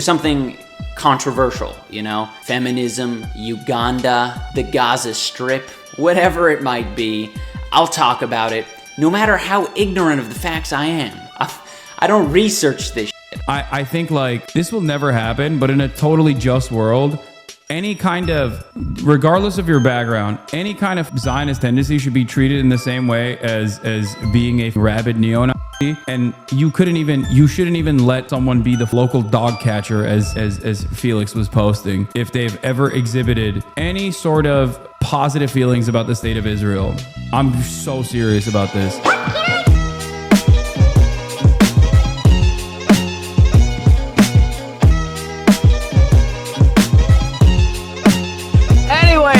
something controversial, you know? Feminism, Uganda, the Gaza Strip, whatever it might be, I'll talk about it, no matter how ignorant of the facts I am. I don't research this shit. I think, like, this will never happen, but in a totally just world, any kind of, regardless of your background, any kind of Zionist tendency should be treated in the same way as being a rabid neo-Nazi. And you shouldn't even let someone be the local dog catcher, as Felix was posting, if they've ever exhibited any sort of positive feelings about the state of Israel. I'm so serious about this.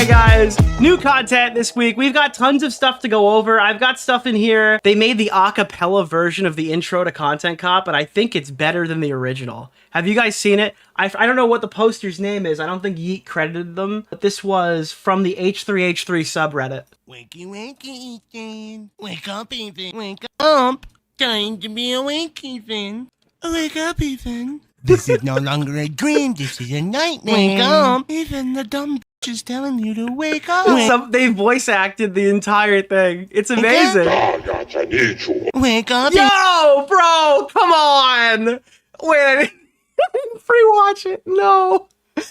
Guys, new content this week. We've got tons of stuff to go over. I've got stuff in here. They made the a cappella version of the intro to Content Cop, and I think it's better than the original. Have you guys seen it? I don't know what the poster's name is. I don't think Yeet credited them, but this was from the H3H3 subreddit. Wakey, wakey, Ethan. Wake up, Ethan. Wake up. Time to be awake, Ethan. Wake up, Ethan. This is no longer a dream. This is a nightmare. Wake up. Ethan, the dumb is telling you to wake up. They voice acted the entire thing. It's amazing. Wake up. Yo, bro, come on. Wait, I didn't free watch it. No. I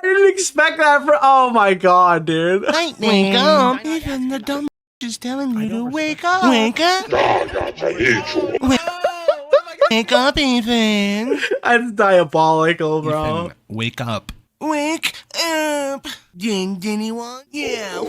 didn't expect that oh my god, dude. Wake up. Even the dumb is telling you to wake up. Wake up. Wake up, Ethan. That's diabolical, bro. Ethan, wake up. Wake up. Ding, anyone? Yeah.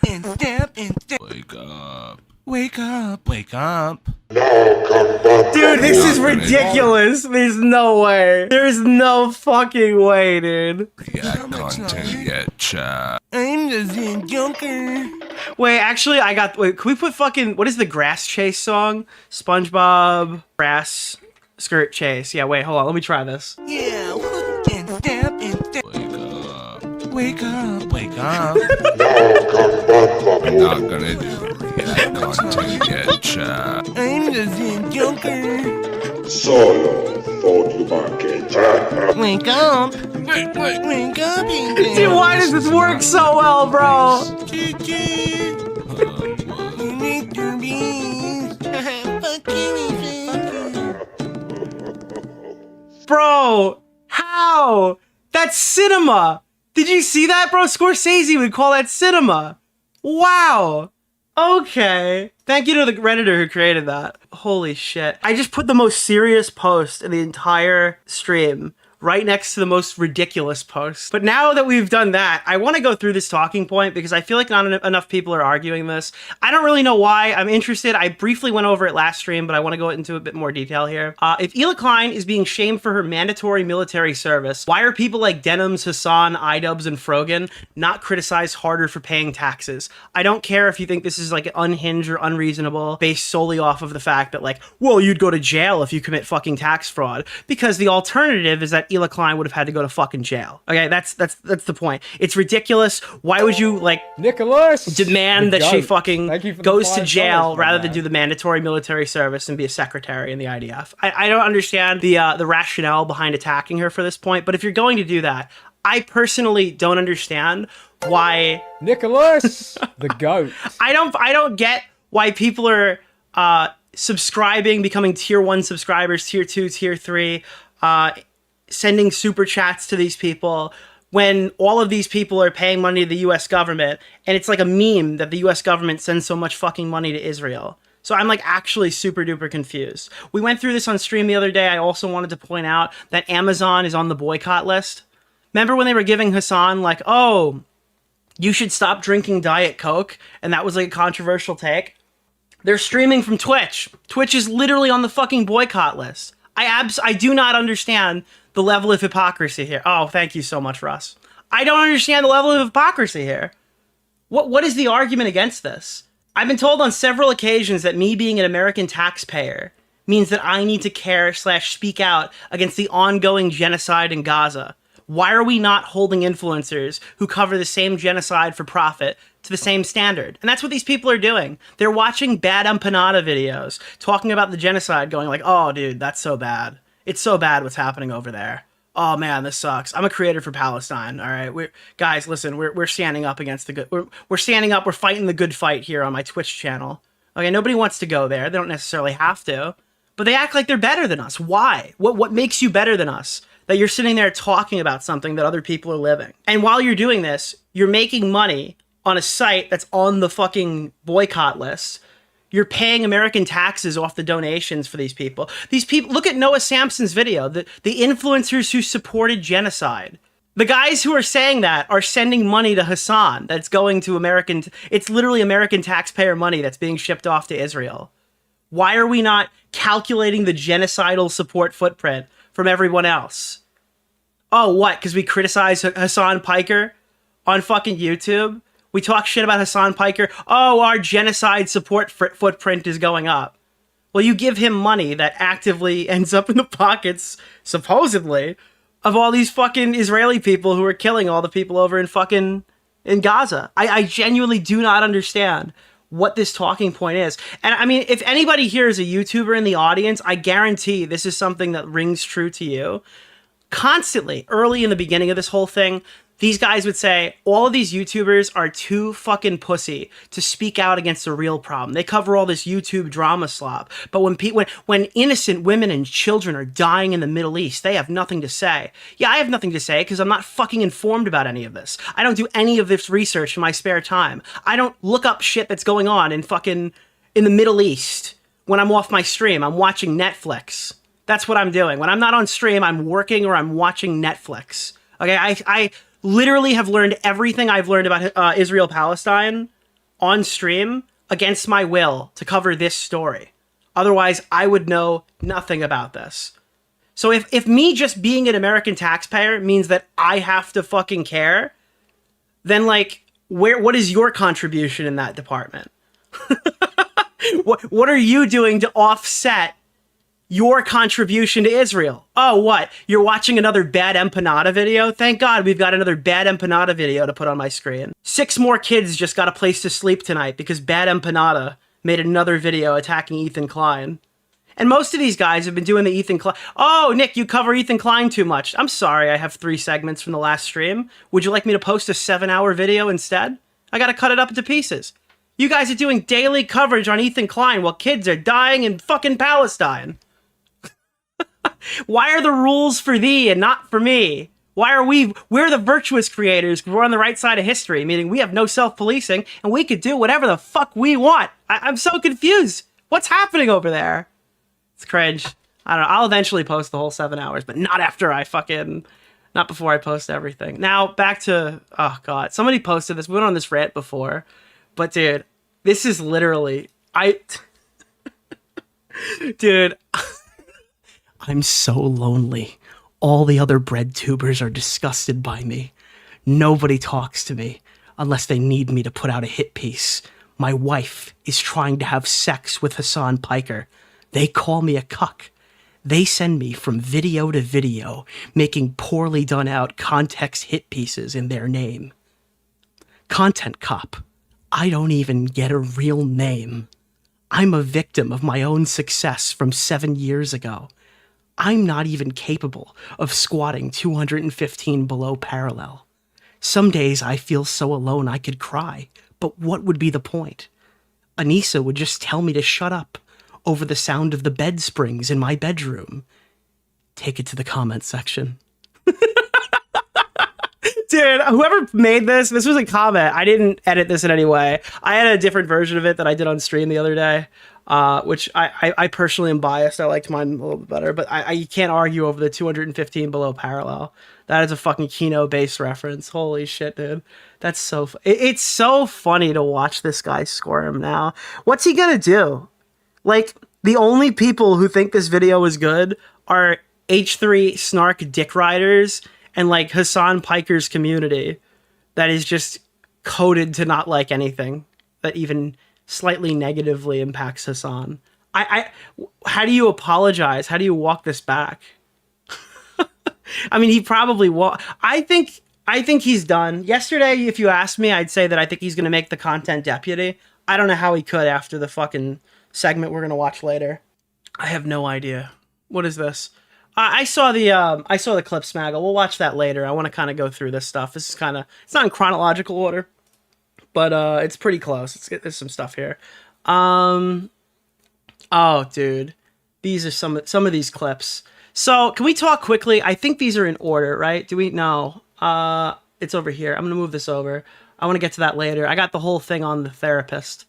And step. Wake up. Wake up. Wake up. Dude, this is ridiculous. There's no way. There's no fucking way, dude. We got content yet, chat. I'm the Zen Joker. Wait, actually, wait, can we put fucking, what is the grass chase song? SpongeBob grass skirt chase. Yeah, wait, hold on. Let me try this. Yeah. And step. Wake up. Wake up. We're not gonna do react content yet, chat. I'm the Zen Joker. Solo Fortnite. Wake up. Wake up, Ethan. Dude, why does this work so well, bro? You need to be. Fuck you, Ethan. Bro, how? That's cinema. Did you see that, bro? Scorsese would call that cinema. Wow. Okay. Thank you to the Redditor who created that. Holy shit. I just put the most serious post in the entire stream right next to the most ridiculous post. But now that we've done that, I want to go through this talking point because I feel like not enough people are arguing this. I don't really know why. I'm interested. I briefly went over it last stream, but I want to go into a bit more detail here. If Klein is being shamed for her mandatory military service, why are people like Denims, Hasan, iDubbbz, and Frogan not criticized harder for paying taxes? I don't care if you think this is like unhinged or unreasonable based solely off of the fact that like, well, you'd go to jail if you commit fucking tax fraud, because the alternative is that Klein would have had to go to fucking jail. Okay, that's the point. It's ridiculous. Why would you like Nicholas demand that she fucking goes to jail $5, rather than do the mandatory military service and be a secretary in the IDF? I don't understand the rationale behind attacking her for this point, but if you're going to do that, I personally don't understand why Nicholas the goat. I don't get why people are subscribing, becoming tier 1 subscribers, tier 2, tier 3, sending super chats to these people when all of these people are paying money to the US government, and it's like a meme that the US government sends so much fucking money to Israel. So I'm like actually super duper confused. We went through this on stream the other day. I also wanted to point out that Amazon is on the boycott list. Remember when they were giving Hasan like, oh, you should stop drinking Diet Coke, and that was like a controversial take? They're streaming from Twitch. Twitch is literally on the fucking boycott list. I do not understand the level of hypocrisy here. Oh, thank you so much, Russ. I don't understand the level of hypocrisy here. What is the argument against this? I've been told on several occasions that me being an American taxpayer means that I need to care/speak out against the ongoing genocide in Gaza. Why are we not holding influencers who cover the same genocide for profit to the same standard. And that's what these people are doing. They're watching bad empanada videos, talking about the genocide, going like, oh, dude, that's so bad. It's so bad what's happening over there. Oh, man, this sucks. I'm a creator for Palestine, all right? Guys, listen, we're standing up against the good... We're standing up, we're fighting the good fight here on my Twitch channel. Okay, nobody wants to go there. They don't necessarily have to. But they act like they're better than us. Why? What makes you better than us? That you're sitting there talking about something that other people are living. And while you're doing this, you're making money on a site that's on the fucking boycott list. You're paying American taxes off the donations for these people. These people, look at Noah Sampson's video, the influencers who supported genocide. The guys who are saying that are sending money to Hasan that's going to it's literally American taxpayer money that's being shipped off to Israel. Why are we not calculating the genocidal support footprint from everyone else? Oh, what? Because we criticize Hasan Piker on fucking YouTube? We talk shit about Hasan Piker. Oh, our genocide support footprint is going up. Well, you give him money that actively ends up in the pockets, supposedly, of all these fucking Israeli people who are killing all the people over in Gaza. I genuinely do not understand what this talking point is. And I mean, if anybody here is a YouTuber in the audience, I guarantee this is something that rings true to you. Constantly, early in the beginning of this whole thing, these guys would say, all of these YouTubers are too fucking pussy to speak out against the real problem. They cover all this YouTube drama slop. But when innocent women and children are dying in the Middle East, they have nothing to say. Yeah, I have nothing to say because I'm not fucking informed about any of this. I don't do any of this research in my spare time. I don't look up shit that's going on in the Middle East when I'm off my stream. I'm watching Netflix. That's what I'm doing. When I'm not on stream, I'm working or I'm watching Netflix. Okay, I literally have learned everything I've learned about Israel-Palestine on stream against my will to cover this story. Otherwise, I would know nothing about this. So if me just being an American taxpayer means that I have to fucking care, then like, what is your contribution in that department? What are you doing to offset your contribution to Israel? Oh, what? You're watching another bad empanada video? Thank God we've got another bad empanada video to put on my screen. 6 more kids just got a place to sleep tonight because bad empanada made another video attacking Ethan Klein. And most of these guys have been doing the Ethan Klein. Oh, Nick, you cover Ethan Klein too much. I'm sorry, I have 3 segments from the last stream. Would you like me to post a 7-hour video instead? I gotta cut it up into pieces. You guys are doing daily coverage on Ethan Klein while kids are dying in fucking Palestine. Why are the rules for thee and not for me? Why are we're the virtuous creators, we're on the right side of history, meaning we have no self-policing and we could do whatever the fuck we want. I'm so confused. What's happening over there? It's cringe. I don't know. I'll eventually post the whole 7 hours, but not not before I post everything. Now, back to, oh God, somebody posted this. We went on this rant before, but dude, this is literally, dude, I'm so lonely. All the other bread tubers are disgusted by me. Nobody talks to me unless they need me to put out a hit piece. My wife is trying to have sex with Hasan Piker. They call me a cuck. They send me from video to video, making poorly done out context hit pieces in their name. Content cop. I don't even get a real name. I'm a victim of my own success from 7 years ago. I'm not even capable of squatting 215 below parallel. Some days I feel so alone I could cry, but what would be the point? Anissa would just tell me to shut up over the sound of the bed springs in my bedroom. Take it to the comment section. Dude, whoever made this was a comment. I didn't edit this in any way. I had a different version of it that I did on stream the other day. Which I personally am biased. I liked mine a little bit better, but you can't argue over the 215 below parallel. That is a fucking Kino-based reference. Holy shit, dude. That's so... It's so funny to watch this guy squirm now. What's he gonna do? Like, the only people who think this video is good are H3 snark dick riders and, like, Hasan Piker's community that is just coded to not like anything that even slightly negatively impacts Hasan. How do you apologize? How do you walk this back? I mean, he probably I think I think he's done. Yesterday, if you asked me, I'd say that I think he's going to make the content deputy. I don't know how he could after the fucking segment we're going to watch later. I have no idea. What is this? I saw the clip, Smaggle. We'll watch that later. I want to kind of go through this stuff. This is kind of, it's not in chronological order, but it's pretty close. There's some stuff here. Oh, dude, these are some of these clips. So can we talk quickly? I think these are in order, right? Do we know? It's over here. I'm gonna move this over. I want to get to that later. I got the whole thing on the therapist.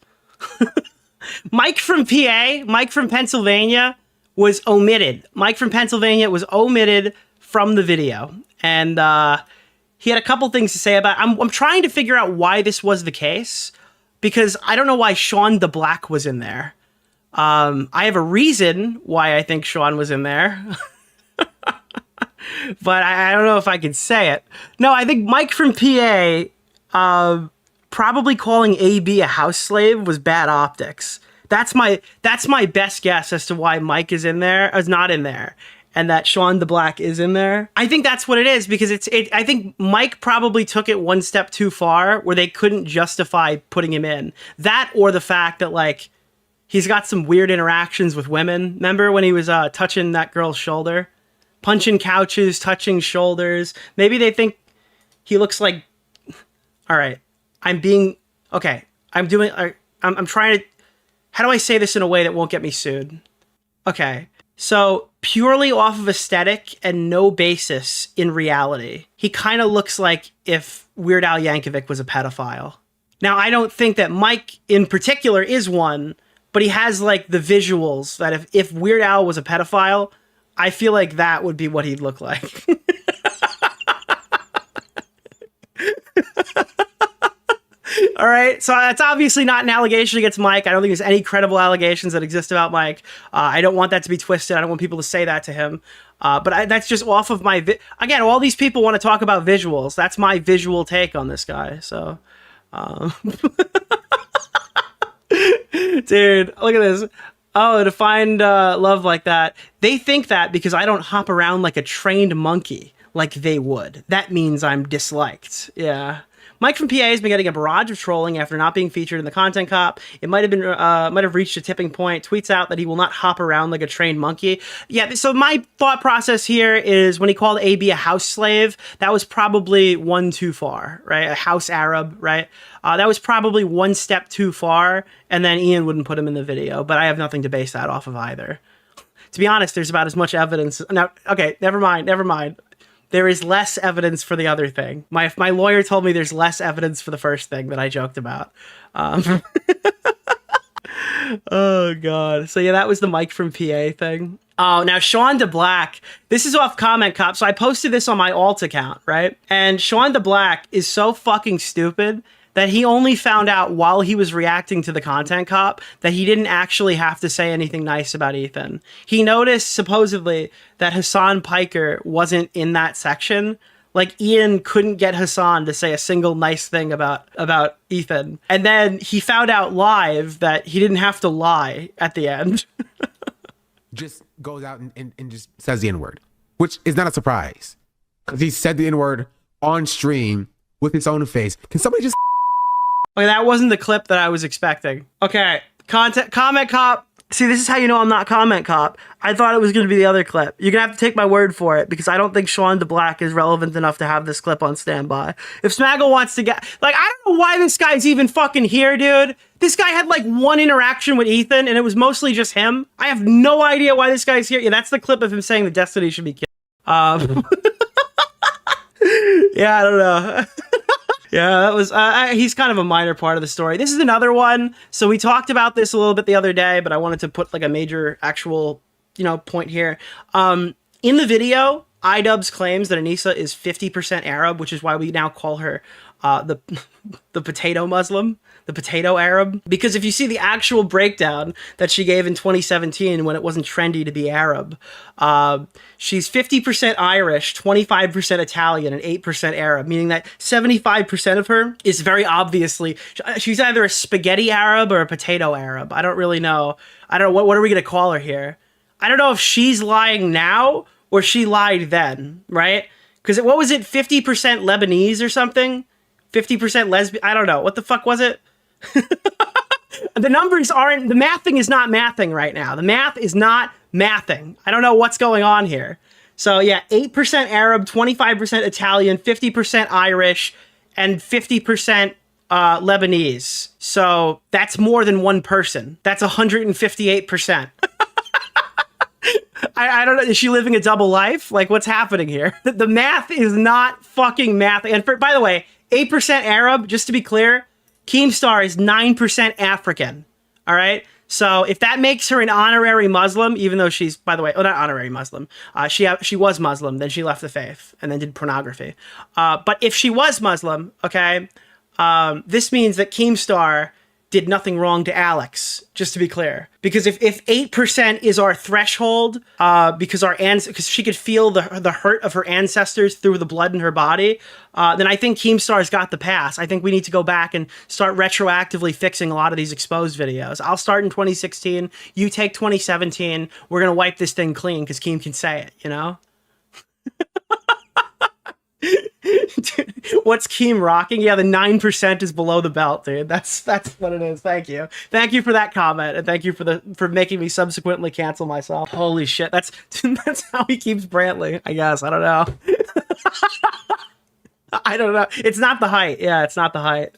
Mike from PA, Mike from Pennsylvania was omitted. Mike from Pennsylvania was omitted from the video, and he had a couple things to say about it. I'm trying to figure out why this was the case, because I don't know why Sean the Black was in there. I have a reason why I think Sean was in there, but I don't know if I can say it. No, I think Mike from PA probably calling AB a house slave was bad optics. That's my best guess as to why Mike is not in there, and that Sean the Black is in there. I think that's what it is, because I think Mike probably took it one step too far, where they couldn't justify putting him in. That, or the fact that, like, he's got some weird interactions with women. Remember when he was touching that girl's shoulder? Punching couches, touching shoulders. Maybe they think he looks like... All right. I'm trying to... How do I say this in a way that won't get me sued? Okay. So, purely off of aesthetic and no basis in reality, he kind of looks like if Weird Al Yankovic was a pedophile. Now, I don't think that Mike in particular is one, but he has, like, the visuals that if Weird Al was a pedophile, I feel like that would be what he'd look like. All right, so that's obviously not an allegation against Mike. I don't think there's any credible allegations that exist about Mike. I don't want that to be twisted. I don't want people to say that to him. But that's just off of my... Again, all these people want to talk about visuals. That's my visual take on this guy, so... Dude, look at this. Oh, to find love like that. They think that because I don't hop around like a trained monkey like they would. That means I'm disliked. Yeah. Mike from PA has been getting a barrage of trolling after not being featured in the Content Cop. It might have reached a tipping point. Tweets out that he will not hop around like a trained monkey. Yeah, so my thought process here is when he called AB a house slave, that was probably one too far, right? A house Arab, right? That was probably one step too far, and then Ian wouldn't put him in the video, but I have nothing to base that off of either. To be honest, there's about as much evidence. Now, okay, never mind. There is less evidence for the other thing. My lawyer told me there's less evidence for the first thing that I joked about. Oh, God. So, yeah, that was the Mike from PA thing. Oh, now Sean the Black. This is off Comment Cop. So I posted this on my alt account, right? And Sean the Black is so fucking stupid that he only found out while he was reacting to the Content Cop that he didn't actually have to say anything nice about Ethan. He noticed, supposedly, that Hasan Piker wasn't in that section. Like, Ian couldn't get Hasan to say a single nice thing about Ethan. And then he found out live that he didn't have to lie at the end. Just goes out and just says the N-word, which is not a surprise. Because he said the N-word on stream with his own face. Can somebody just... Okay, that wasn't the clip that I was expecting. Okay, Comment Cop. See, this is how you know I'm not Comment Cop. I thought it was going to be the other clip. You're going to have to take my word for it, because I don't think Sean the Black is relevant enough to have this clip on standby. If Smaggle wants to get... Like, I don't know why this guy's even fucking here, dude. This guy had, like, one interaction with Ethan, and it was mostly just him. I have no idea why this guy's here. Yeah, that's the clip of him saying that Destiny should be killed. Yeah, I don't know. Yeah, that was, he's kind of a minor part of the story. This is another one. So we talked about this a little bit the other day, but I wanted to put like a major actual, point here. In the video, iDubbbz claims that Anissa is 50% Arab, which is why we now call her the potato Muslim, the potato Arab. Because if you see the actual breakdown that she gave in 2017 when it wasn't trendy to be Arab, she's 50% Irish, 25% Italian, and 8% Arab, meaning that 75% of her is very obviously, she's either a spaghetti Arab or a potato Arab. I don't really know. I don't know, what are we going to call her here? I don't know if she's lying now or she lied then, right? Because what was it, 50% Lebanese or something? 50% lesbian? I don't know. What the fuck was it? The numbers aren't, the mathing is not mathing right now. The math is not mathing. I don't know what's going on here. So yeah, 8% Arab, 25% Italian, 50% Irish, and 50% Lebanese. So that's more than one person. That's 158%. I don't know. Is she living a double life? Like, what's happening here? The math is not fucking math. And by the way, 8% Arab, just to be clear, Keemstar is 9% African. All right. So if that makes her an honorary Muslim, even though she's, by the way, not honorary Muslim, she was Muslim, then she left the faith and then did pornography. But if she was Muslim, okay, this means that Keemstar did nothing wrong to Alex, just to be clear. Because if 8% is our threshold, because she could feel the hurt of her ancestors through the blood in her body, then I think Keemstar's got the pass. I think we need to go back and start retroactively fixing a lot of these exposed videos. I'll start in 2016. You take 2017. We're going to wipe this thing clean because Keem can say it, you know? Dude, what's Keem rocking? Yeah, the 9% is below the belt, dude. That's what it is. Thank you for that comment, and thank you for making me subsequently cancel myself. Holy shit, that's how he keeps Brantley. I guess I don't know. I don't know. It's not the height. Yeah, it's not the height.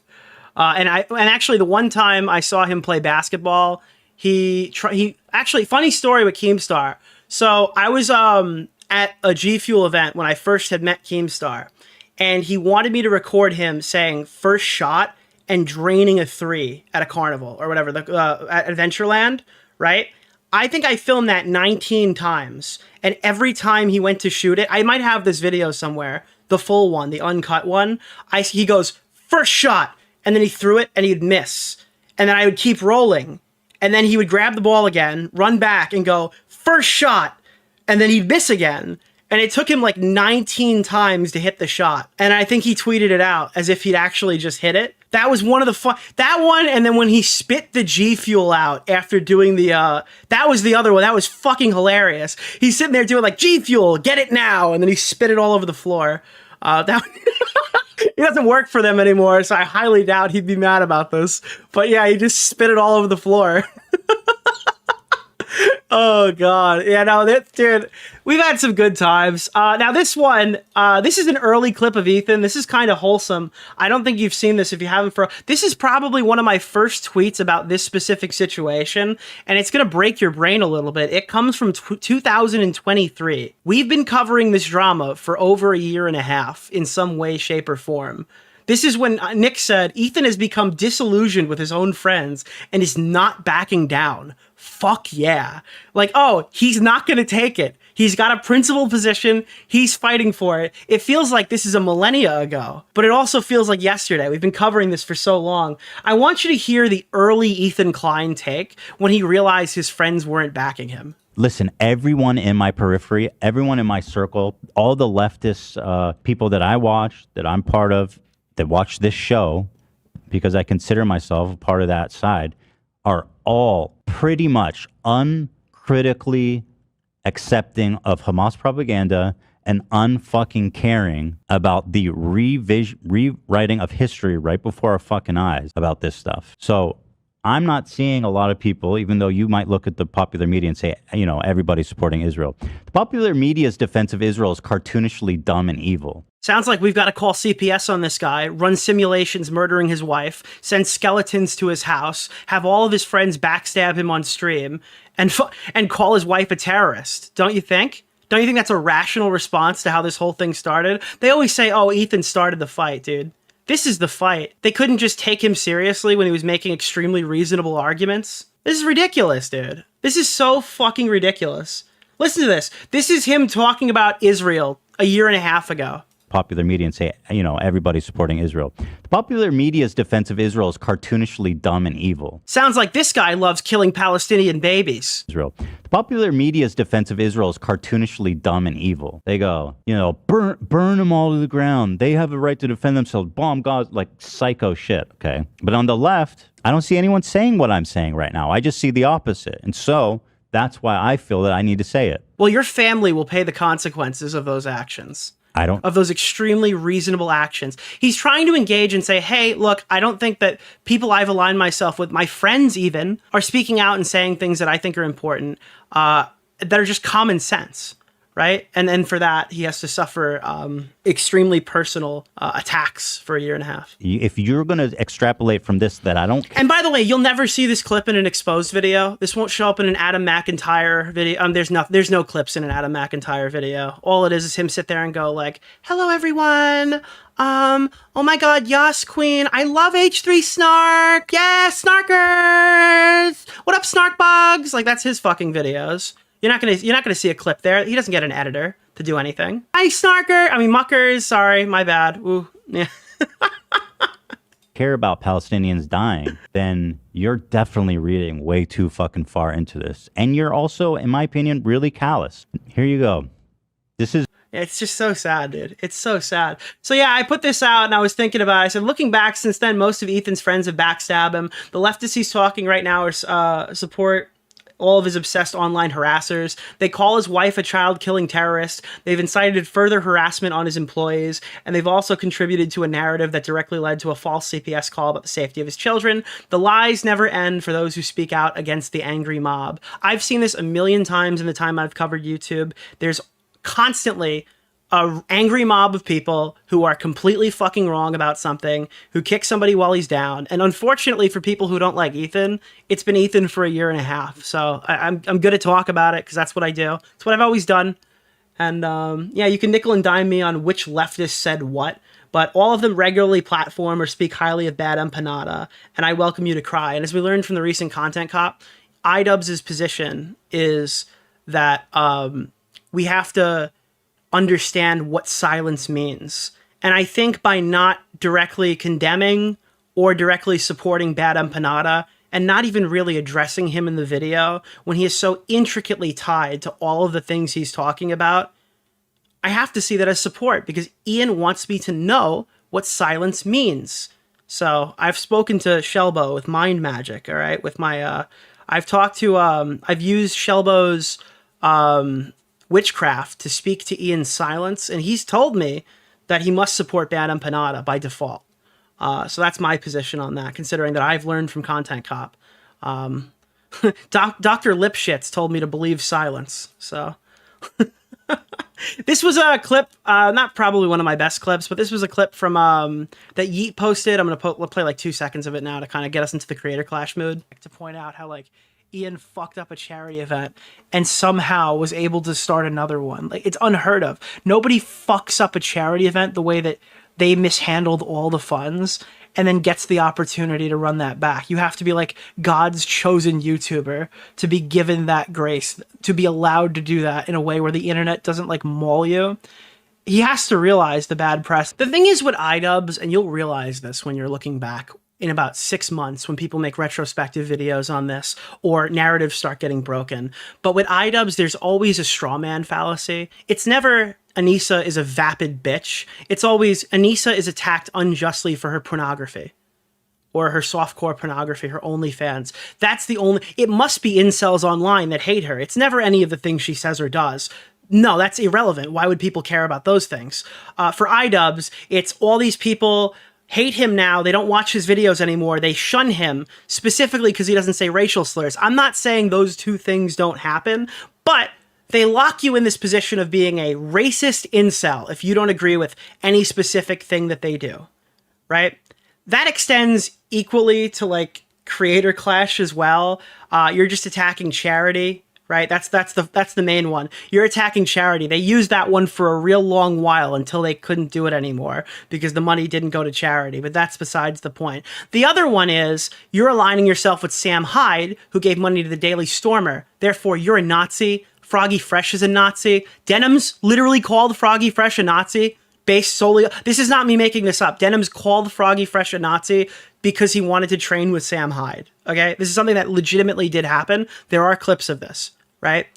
And actually, the one time I saw him play basketball, he actually, funny story with Keemstar. So I was at a G Fuel event when I first had met Keemstar. And he wanted me to record him saying first shot and draining a 3 at a carnival or whatever, at Adventureland, right? I think I filmed that 19 times. And every time he went to shoot it, I might have this video somewhere, the full one, the uncut one. He goes, first shot. And then he threw it and he'd miss. And then I would keep rolling. And then he would grab the ball again, run back and go, first shot. And then he'd miss again. And it took him like 19 times to hit the shot. And I think he tweeted it out as if he'd actually just hit it. That was one of the that one, and then when he spit the G Fuel out after doing the, that was the other one. That was fucking hilarious. He's sitting there doing like, G Fuel, get it now. And then he spit it all over the floor. He doesn't work for them anymore, so I highly doubt he'd be mad about this. But yeah, he just spit it all over the floor. Oh God. Yeah, no, dude, we've had some good times. Now this one, this is an early clip of Ethan. This is kind of wholesome. I don't think you've seen this if you haven't. This is probably one of my first tweets about this specific situation, and it's going to break your brain a little bit. It comes from 2023. We've been covering this drama for over a year and a half in some way, shape, or form. This is when Nick said, Ethan has become disillusioned with his own friends and is not backing down. Fuck yeah. Like, oh, he's not going to take it. He's got a principled position. He's fighting for it. It feels like this is a millennia ago, but it also feels like yesterday. We've been covering this for so long. I want you to hear the early Ethan Klein take when he realized his friends weren't backing him. Listen, everyone in my periphery, everyone in my circle, all the leftist people that I watch, that I'm part of, that watch this show, because I consider myself a part of that side, are all pretty much uncritically accepting of Hamas propaganda and unfucking caring about the rewriting of history right before our fucking eyes about this stuff. So I'm not seeing a lot of people, even though you might look at the popular media and say, you know, everybody's supporting Israel. The popular media's defense of Israel is cartoonishly dumb and evil. Sounds like we've got to call CPS on this guy, run simulations murdering his wife, send skeletons to his house, have all of his friends backstab him on stream, and call his wife a terrorist. Don't you think? Don't you think that's a rational response to how this whole thing started? They always say, oh, Ethan started the fight, dude. This is the fight. They couldn't just take him seriously when he was making extremely reasonable arguments. This is ridiculous, dude. This is so fucking ridiculous. Listen to this. This is him talking about Israel a year and a half ago. Popular media and say, you know, everybody's supporting Israel. The popular media's defense of Israel is cartoonishly dumb and evil. Sounds like this guy loves killing Palestinian babies. Israel. The popular media's defense of Israel is cartoonishly dumb and evil. They go, you know, burn them all to the ground. They have a right to defend themselves. Bomb Gaza, like psycho shit, okay? But on the left, I don't see anyone saying what I'm saying right now. I just see the opposite. And so that's why I feel that I need to say it. Well, your family will pay the consequences of those actions. of those extremely reasonable actions. He's trying to engage and say, hey, look, I don't think that people I've aligned myself with, my friends even, are speaking out and saying things that I think are important, that are just common sense. Right. And then for that, he has to suffer extremely personal attacks for a year and a half. If you're going to extrapolate from this that I don't... And by the way, you'll never see this clip in an exposed video. This won't show up in an Adam McIntyre video. There's no clips in an Adam McIntyre video. All it is him sit there and go like, hello, everyone. Oh my God, Yas Queen. I love H3 Snark. Yeah, Snarkers. What up, Snark Bugs? Like, that's his fucking videos. You're not gonna see a clip there. He doesn't get an editor to do anything. Hi, Muckers. Sorry, my bad. Ooh, yeah. Care about Palestinians dying, then you're definitely reading way too fucking far into this. And you're also, in my opinion, really callous. Here you go. This is... It's just so sad, dude. It's so sad. So yeah, I put this out and I was thinking about it. I said, looking back since then, most of Ethan's friends have backstabbed him. The leftists he's talking right now are support all of his obsessed online harassers. They call his wife a child-killing terrorist. They've incited further harassment on his employees, and they've also contributed to a narrative that directly led to a false CPS call about the safety of his children. The lies never end for those who speak out against the angry mob. I've seen this a million times in the time I've covered YouTube. There's constantly a angry mob of people who are completely fucking wrong about something, who kick somebody while he's down. And unfortunately for people who don't like Ethan, it's been Ethan for a year and a half. So I'm good to talk about it because that's what I do. It's what I've always done. And yeah, you can nickel and dime me on which leftist said what, but all of them regularly platform or speak highly of Bad Empanada, and I welcome you to cry. And as we learned from the recent Content Cop, iDubbbz's position is that we have to understand what silence means. And I think by not directly condemning or directly supporting Bad Empanada and not even really addressing him in the video when he is so intricately tied to all of the things he's talking about, I have to see that as support because Ian wants me to know what silence means. So I've spoken to Shelbo with Mind Magic, all right, with my, I've talked to, I've used Shelbo's, witchcraft to speak to Ian's silence, and he's told me that he must support Bad Empanada by default. So that's my position on that, considering that I've learned from Content Cop. Dr. Lipschitz told me to believe silence. So this was a clip, not probably one of my best clips, but this was a clip from that Yeet posted. I'm going to play like 2 seconds of it now to kind of get us into the creator clash mood. To point out how like Ian fucked up a charity event and somehow was able to start another one. Like, it's unheard of. Nobody fucks up a charity event the way that they mishandled all the funds and then gets the opportunity to run that back. You have to be like God's chosen YouTuber to be given that grace, to be allowed to do that in a way where the internet doesn't like maul you. He has to realize the bad press. The thing is with iDubbbz, and you'll realize this when you're looking back, in about 6 months when people make retrospective videos on this or narratives start getting broken. But with iDubbbz, there's always a straw man fallacy. It's never Anissa is a vapid bitch. It's always Anissa is attacked unjustly for her pornography or her softcore pornography, her OnlyFans. That's the only, it must be incels online that hate her. It's never any of the things she says or does. No, that's irrelevant. Why would people care about those things? For iDubbbz, it's all these people hate him now. They don't watch his videos anymore. They shun him specifically because he doesn't say racial slurs. I'm not saying those two things don't happen, but they lock you in this position of being a racist incel if you don't agree with any specific thing that they do, right? That extends equally to like creator clash as well. You're just attacking charity, right? That's the main one. You're attacking charity. They used that one for a real long while until they couldn't do it anymore because the money didn't go to charity, but that's besides the point. The other one is you're aligning yourself with Sam Hyde, who gave money to the Daily Stormer. Therefore, you're a Nazi. Froggy Fresh is a Nazi. Denim's literally called Froggy Fresh a Nazi based solely... This is not me making this up. Denim's called Froggy Fresh a Nazi because he wanted to train with Sam Hyde, okay? This is something that legitimately did happen. There are clips of this. Right?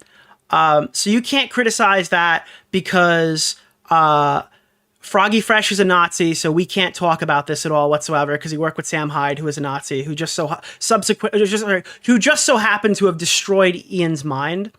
So you can't criticize that because Froggy Fresh is a Nazi, so we can't talk about this at all whatsoever because he worked with Sam Hyde, who is a Nazi, who just so happened to have destroyed Ian's mind.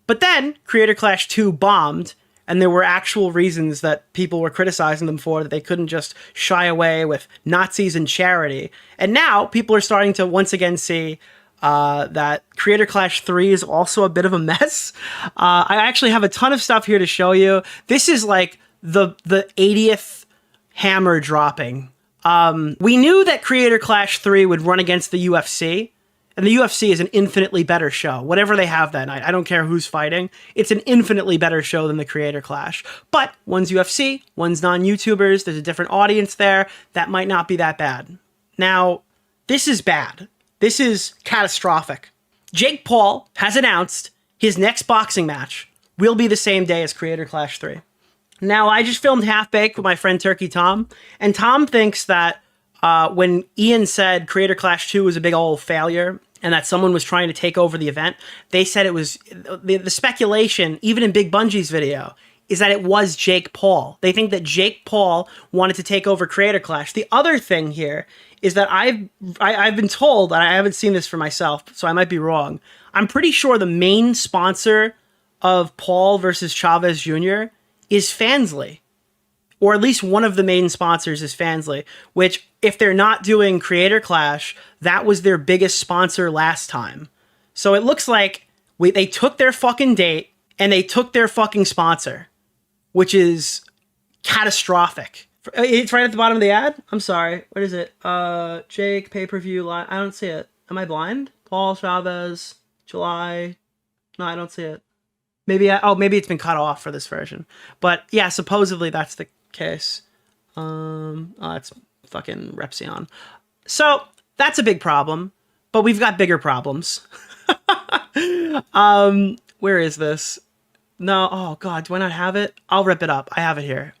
But then Creator Clash 2 bombed, And there were actual reasons that people were criticizing them for, that they couldn't just shy away with Nazis and charity. And now people are starting to once again see that Creator Clash 3 is also a bit of a mess. I actually have a ton of stuff here to show you. This is like the 80th hammer dropping. We knew that Creator Clash 3 would run against the UFC, and the UFC is an infinitely better show. Whatever they have that night, I don't care who's fighting. It's an infinitely better show than the Creator Clash. But one's UFC, one's non-YouTubers. There's a different audience there. That might not be that bad. Now, this is bad. This is catastrophic. Jake Paul has announced his next boxing match will be the same day as Creator Clash 3. Now, I just filmed Half Baked with my friend Turkey Tom, and Tom thinks that when Ian said Creator Clash 2 was a big old failure and that someone was trying to take over the event, they said it was, the speculation, even in Big Bungie's video, is that it was Jake Paul. They think that Jake Paul wanted to take over Creator Clash. The other thing here is that I've been told, and I haven't seen this for myself, so I might be wrong, I'm pretty sure the main sponsor of Paul versus Chavez Jr. is Fansly. Or at least one of the main sponsors is Fansly, which, if they're not doing Creator Clash, that was their biggest sponsor last time. So it looks like they took their fucking date and they took their fucking sponsor, which is catastrophic. It's right at the bottom of the ad? I'm sorry. What is it? Jake, pay-per-view live. I don't see it. Am I blind? Paul Chavez, July. No, I don't see it. Maybe it's been cut off for this version. But yeah, supposedly that's the case. It's fucking Repsion. So that's a big problem, but we've got bigger problems. Where is this? No, oh god, do I not have it? I'll rip it up. I have it here.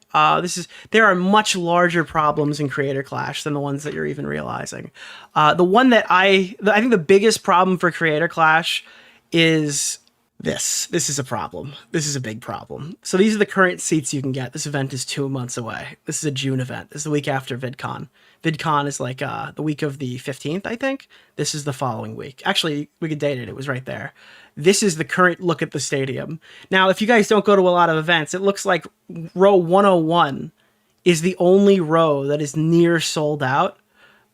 There are much larger problems in Creator Clash than the ones that you're even realizing. The one that I think the biggest problem for Creator Clash is this. This is a problem. This is a big problem. So these are the current seats you can get. This event is 2 months away. This is a June event. This is the week after VidCon. VidCon is like the week of the 15th, I think. This is the following week. Actually, we could date it. It was right there. This is the current look at the stadium. Now, if you guys don't go to a lot of events, it looks like row 101 is the only row that is near sold out.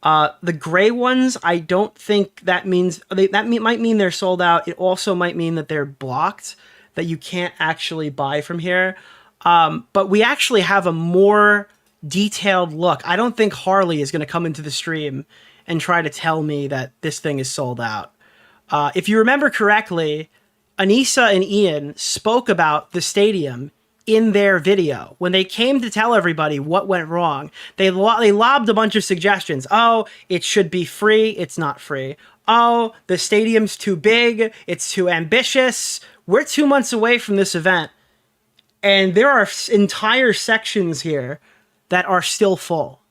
The gray ones, I don't think that means... might mean they're sold out. It also might mean that they're blocked, that you can't actually buy from here. But we actually have a more detailed look. I don't think Harley is going to come into the stream and try to tell me that this thing is sold out. If you remember correctly, Anissa and Ian spoke about the stadium in their video. When they came to tell everybody what went wrong, they lobbed a bunch of suggestions. Oh, it should be free. It's not free. Oh, the stadium's too big. It's too ambitious. We're 2 months away from this event, and there are entire sections here that are still full.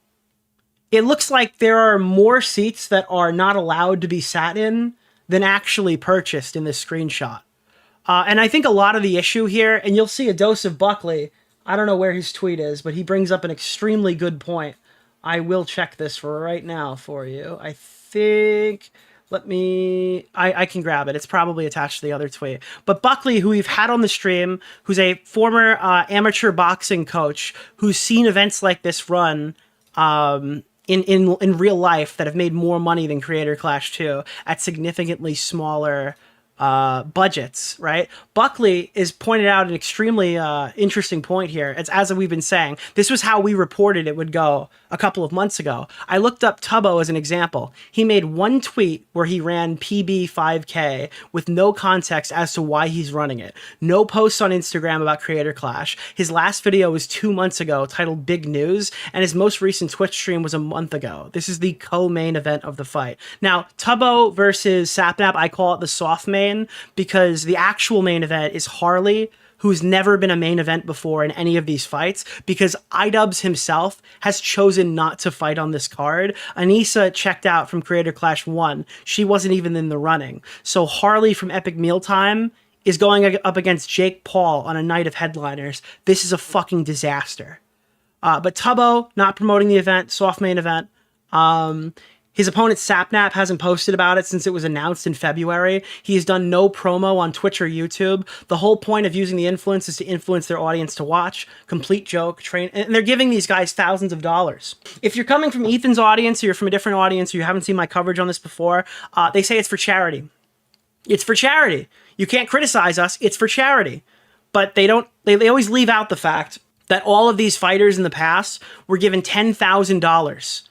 It looks like there are more seats that are not allowed to be sat in than actually purchased in this screenshot. And I think a lot of the issue here, and you'll see a dose of Buckley, I don't know where his tweet is, but he brings up an extremely good point. I will check this right now for you. I think, I can grab it. It's probably attached to the other tweet. But Buckley, who we've had on the stream, who's a former amateur boxing coach, who's seen events like this run, in real life that have made more money than Creator Clash 2 at significantly smaller budgets, right? Buckley is pointed out an extremely interesting point here. It's as we've been saying, this was how we reported it would go a couple of months ago. I looked up Tubbo as an example. He made one tweet where he ran PB 5K with no context as to why he's running it. No posts on Instagram about Creator Clash. His last video was 2 months ago titled Big News, and his most recent Twitch stream was a month ago. This is the co-main event of the fight. Now, Tubbo versus Sapnap, I call it the soft main because the actual main event is Harley, who's never been a main event before in any of these fights, because iDubbbz himself has chosen not to fight on this card. Anissa checked out from Creator Clash 1. She wasn't even in the running. So Harley from Epic Mealtime is going up against Jake Paul on a night of headliners. This is a fucking disaster. But Tubbo, not promoting the event, soft main event. His opponent Sapnap hasn't posted about it since it was announced in February. He has done no promo on Twitch or YouTube. The whole point of using the influence is to influence their audience to watch. Complete joke, and they're giving these guys thousands of dollars. If you're coming from Ethan's audience or you're from a different audience or you haven't seen my coverage on this before, they say it's for charity. It's for charity. You can't criticize us. It's for charity. But they always leave out the fact that all of these fighters in the past were given $10,000.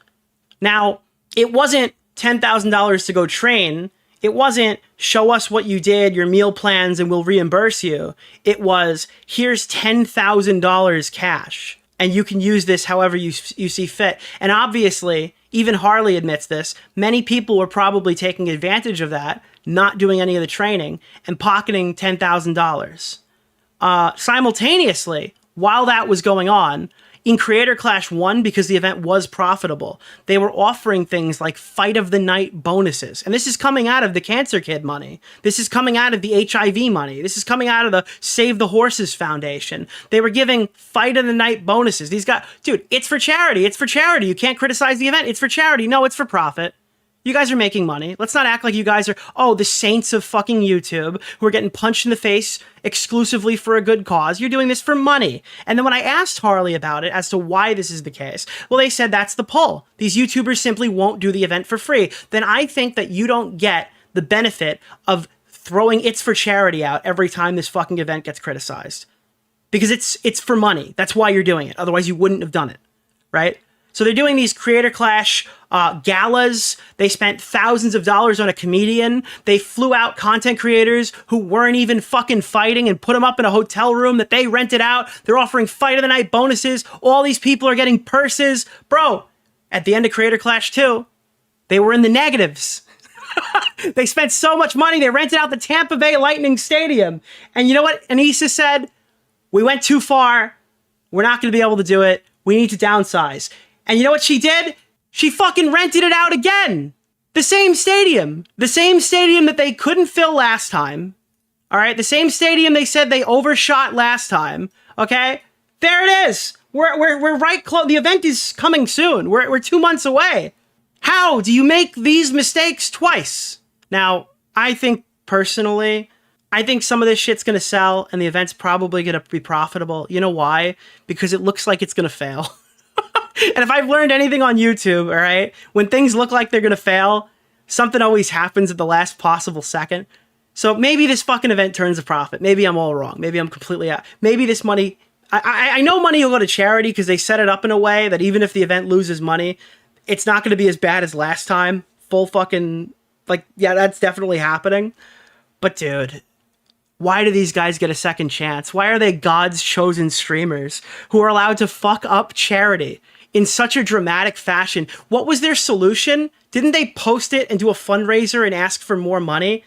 Now, it wasn't $10,000 to go train. It wasn't show us what you did, your meal plans, and we'll reimburse you. It was here's $10,000 cash, and you can use this however you see fit. And obviously, even Harley admits this, many people were probably taking advantage of that, not doing any of the training, and pocketing $10,000. Simultaneously, while that was going on, in Creator Clash 1, because the event was profitable, they were offering things like Fight of the Night bonuses. And this is coming out of the Cancer Kid money. This is coming out of the HIV money. This is coming out of the Save the Horses Foundation. They were giving Fight of the Night bonuses. These guys, dude, it's for charity. It's for charity. You can't criticize the event. It's for charity. No, it's for profit. You guys are making money. Let's not act like you guys are, the saints of fucking YouTube who are getting punched in the face exclusively for a good cause. You're doing this for money. And then when I asked Harley about it as to why this is the case, well, they said that's the pull. These YouTubers simply won't do the event for free. Then I think that you don't get the benefit of throwing it's for charity out every time this fucking event gets criticized. Because it's for money. That's why you're doing it. Otherwise, you wouldn't have done it, right? So they're doing these Creator Clash galas. They spent thousands of dollars on a comedian. They flew out content creators who weren't even fucking fighting and put them up in a hotel room that they rented out. They're offering Fight of the Night bonuses. All these people are getting purses. Bro, at the end of Creator Clash 2, they were in the negatives. They spent so much money, they rented out the Tampa Bay Lightning Stadium. And you know what Anissa said? We went too far. We're not going to be able to do it. We need to downsize. And you know what she did? She fucking rented it out again. The same stadium. The same stadium that they couldn't fill last time. All right? The same stadium they said they overshot last time. Okay? There it is. We're right close. The event is coming soon. We're 2 months away. How do you make these mistakes twice? Now, I think personally, I think some of this shit's going to sell and the event's probably going to be profitable. You know why? Because it looks like it's going to fail. And if I've learned anything on YouTube, all right, when things look like they're going to fail, something always happens at the last possible second. So maybe this fucking event turns a profit. Maybe I'm all wrong. Maybe I'm completely out. Maybe this money, I know money will go to charity because they set it up in a way that even if the event loses money, it's not going to be as bad as last time. Full fucking, yeah, that's definitely happening. But dude, why do these guys get a second chance? Why are they God's chosen streamers who are allowed to fuck up charity in such a dramatic fashion? What was their solution? Didn't they post it and do a fundraiser and ask for more money?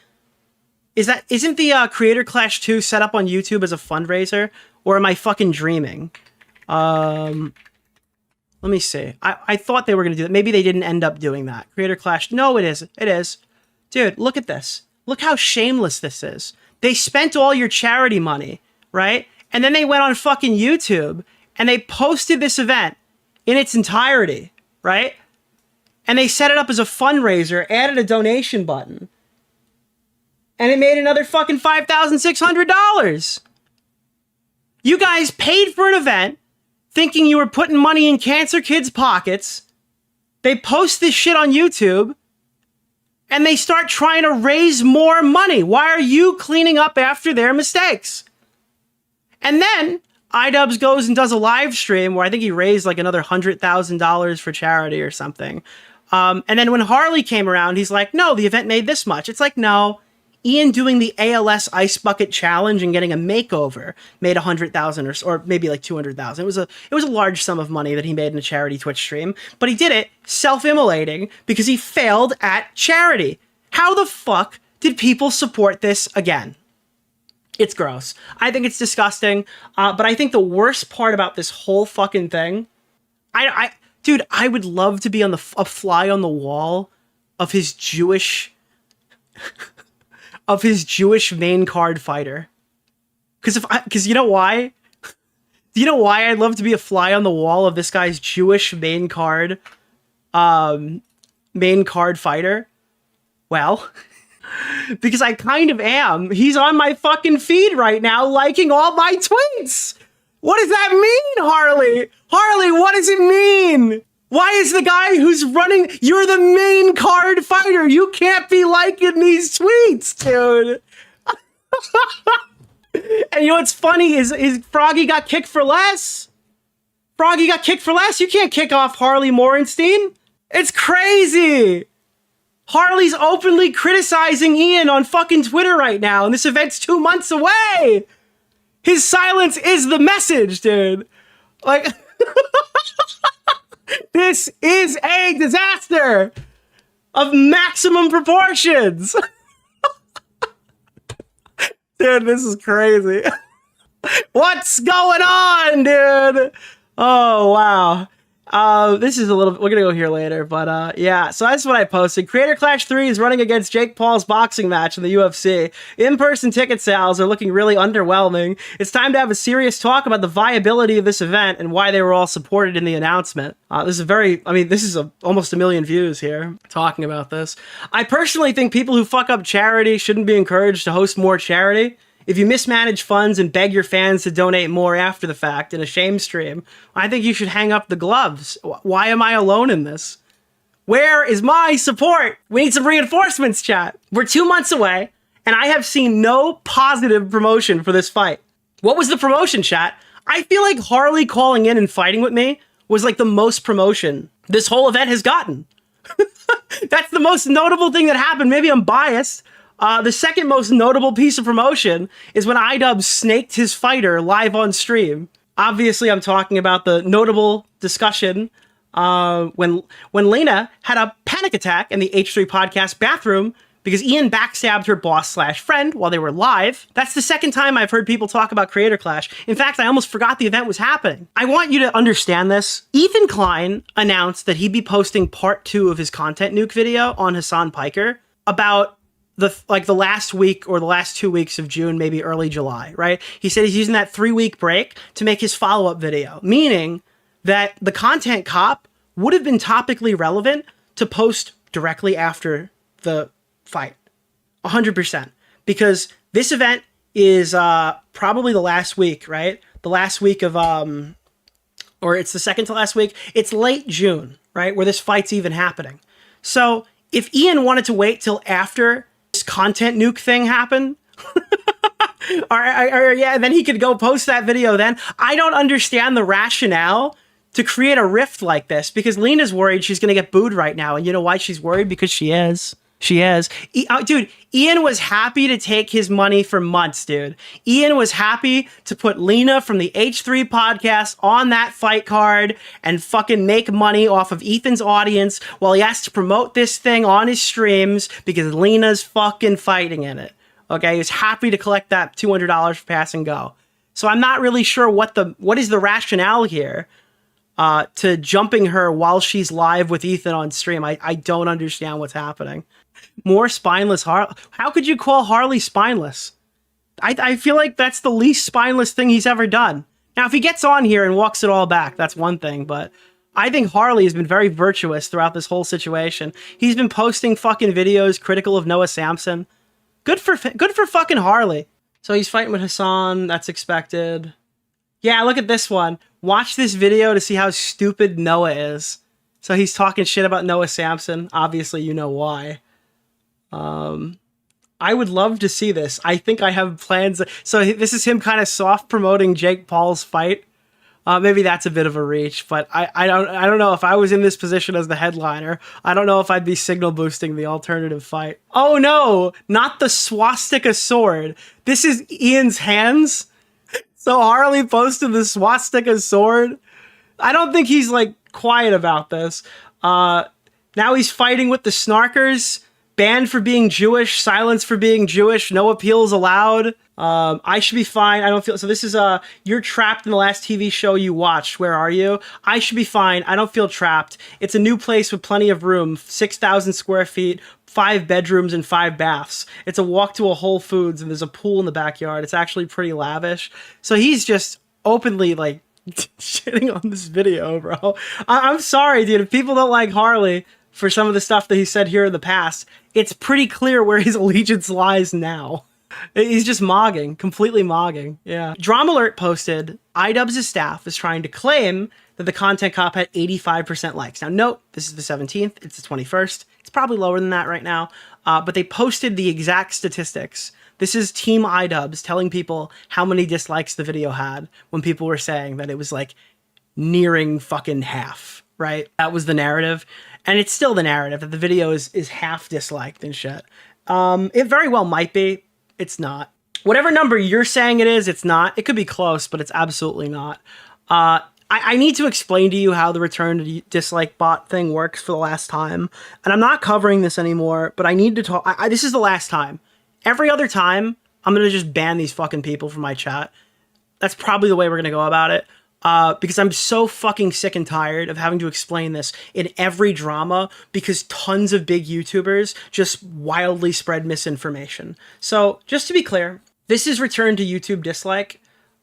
Isn't the Creator Clash 2 set up on YouTube as a fundraiser? Or am I fucking dreaming? Let me see. I thought they were going to do that. Maybe they didn't end up doing that. Creator Clash. No, it is. It is. Dude, look at this. Look how shameless this is. They spent all your charity money, right? And then they went on fucking YouTube and they posted this event in its entirety, right? And they set it up as a fundraiser, added a donation button, and it made another fucking $5,600. You guys paid for an event thinking you were putting money in Cancer Kids' pockets. They post this shit on YouTube and they start trying to raise more money. Why are you cleaning up after their mistakes? And then iDubbbz goes and does a live stream where I think he raised like another $100,000 for charity or something. And then when Harley came around, he's like, no, the event made this much. It's like, no, Ian doing the ALS Ice Bucket Challenge and getting a makeover made $100,000 or maybe like $200,000. It was a large sum of money that he made in a charity Twitch stream, but he did it self-immolating because he failed at charity. How the fuck did people support this again? It's gross. I think it's disgusting. But I think the worst part about this whole fucking thing, dude, I would love to be a fly on the wall of his Jewish main card fighter. Because you know why? Do you know why I'd love to be a fly on the wall of this guy's Jewish main card main card fighter? Well, because I kind of am. He's on my fucking feed right now, liking all my tweets. What does that mean, Harley? Harley, what does it mean? Why is the guy who's running, you're the main card fighter. You can't be liking these tweets, dude. And you know what's funny is Froggy got kicked for less. Froggy got kicked for less. You can't kick off Harley Morenstein. It's crazy. Harley's openly criticizing Ian on fucking Twitter right now, and this event's 2 months away. His silence is the message, dude. Like, this is a disaster of maximum proportions. Dude, this is crazy. What's going on, dude? Oh, wow. This is a little, we're gonna go here later, but yeah, so that's what I posted. Creator Clash 3 is running against Jake Paul's boxing match in the UFC. In-person ticket sales are looking really underwhelming. It's time to have a serious talk about the viability of this event and why they were all supported in the announcement. This is this is almost 1 million views here talking about this. I personally think people who fuck up charity shouldn't be encouraged to host more charity. If you mismanage funds and beg your fans to donate more after the fact in a shame stream, I think you should hang up the gloves. Why am I alone in this? Where is my support? We need some reinforcements, chat. We're 2 months away, and I have seen no positive promotion for this fight. What was the promotion, chat? I feel like Harley calling in and fighting with me was like the most promotion this whole event has gotten. That's the most notable thing that happened. Maybe I'm biased. The second most notable piece of promotion is when iDub snaked his fighter live on stream. Obviously, I'm talking about the notable discussion when Lena had a panic attack in the H3 podcast bathroom because Ian backstabbed her boss/friend while they were live. That's the second time I've heard people talk about Creator Clash. In fact, I almost forgot the event was happening. I want you to understand this. Even Klein announced that he'd be posting part 2 of his content nuke video on Hasan Piker about the last week or the last 2 weeks of June, maybe early July, right? He said he's using that 3-week break to make his follow-up video, meaning that the content cop would have been topically relevant to post directly after the fight. 100%. Because this event is probably the last week, right? The last week of, or it's the second to last week. It's late June, right? Where this fight's even happening. So if Ian wanted to wait till after this content nuke thing happened, or yeah, then he could go post that video then. I don't understand the rationale to create a rift like this, because Lena's worried she's going to get booed right now. And you know why she's worried? Because she is. She is. Dude, Ian was happy to take his money for months, dude. Ian was happy to put Lena from the H3 podcast on that fight card and fucking make money off of Ethan's audience while he has to promote this thing on his streams because Lena's fucking fighting in it. Okay, he was happy to collect that $200 for pass and go. So I'm not really sure what is the rationale here to jumping her while she's live with Ethan on stream. I don't understand what's happening. More spineless Harley. How could you call Harley spineless? I feel like that's the least spineless thing he's ever done. Now, if he gets on here and walks it all back, that's one thing, but I think Harley has been very virtuous throughout this whole situation. He's been posting fucking videos critical of Noah Samson. Good for fucking Harley. So he's fighting with Hasan. That's expected. Yeah, look at this one. Watch this video to see how stupid Noah is. So he's talking shit about Noah Samson. Obviously, you know why. I would love to see this. I think I have plans. So this is him kind of soft promoting Jake Paul's fight. Maybe that's a bit of a reach, but I don't know if I was in this position as the headliner. I don't know if I'd be signal boosting the alternative fight. Oh no, not the swastika sword. This is Ian's hands. So Harley posted the swastika sword. I don't think he's like quiet about this. Now he's fighting with the snarkers. Banned for being Jewish, silence for being Jewish, no appeals allowed. I should be fine. I don't feel... So this is, you're trapped in the last TV show you watched. Where are you? I should be fine. I don't feel trapped. It's a new place with plenty of room. 6,000 square feet, 5 bedrooms, and 5 baths. It's a walk to a Whole Foods, and there's a pool in the backyard. It's actually pretty lavish. So he's just openly, like, shitting on this video, bro. I'm sorry, dude. If people don't like Harley... for some of the stuff that he said here in the past, it's pretty clear where his allegiance lies now. He's just mogging, completely mogging. Yeah. Drama Alert posted, iDubbbz' staff is trying to claim that the content cop had 85% likes. Now note, this is the 17th, it's the 21st. It's probably lower than that right now. But they posted the exact statistics. This is Team iDubbbz telling people how many dislikes the video had when people were saying that it was like nearing fucking half, right? That was the narrative. And it's still the narrative that the video is half disliked and shit. It very well might be. It's not. Whatever number you're saying it is, it's not. It could be close, but it's absolutely not. I need to explain to you how the return to dislike bot thing works for the last time. And I'm not covering this anymore, but I need to talk. This is the last time. Every other time, I'm going to just ban these fucking people from my chat. That's probably the way we're going to go about it. Because I'm so fucking sick and tired of having to explain this in every drama because tons of big YouTubers just wildly spread misinformation. So just to be clear, this is return to YouTube dislike.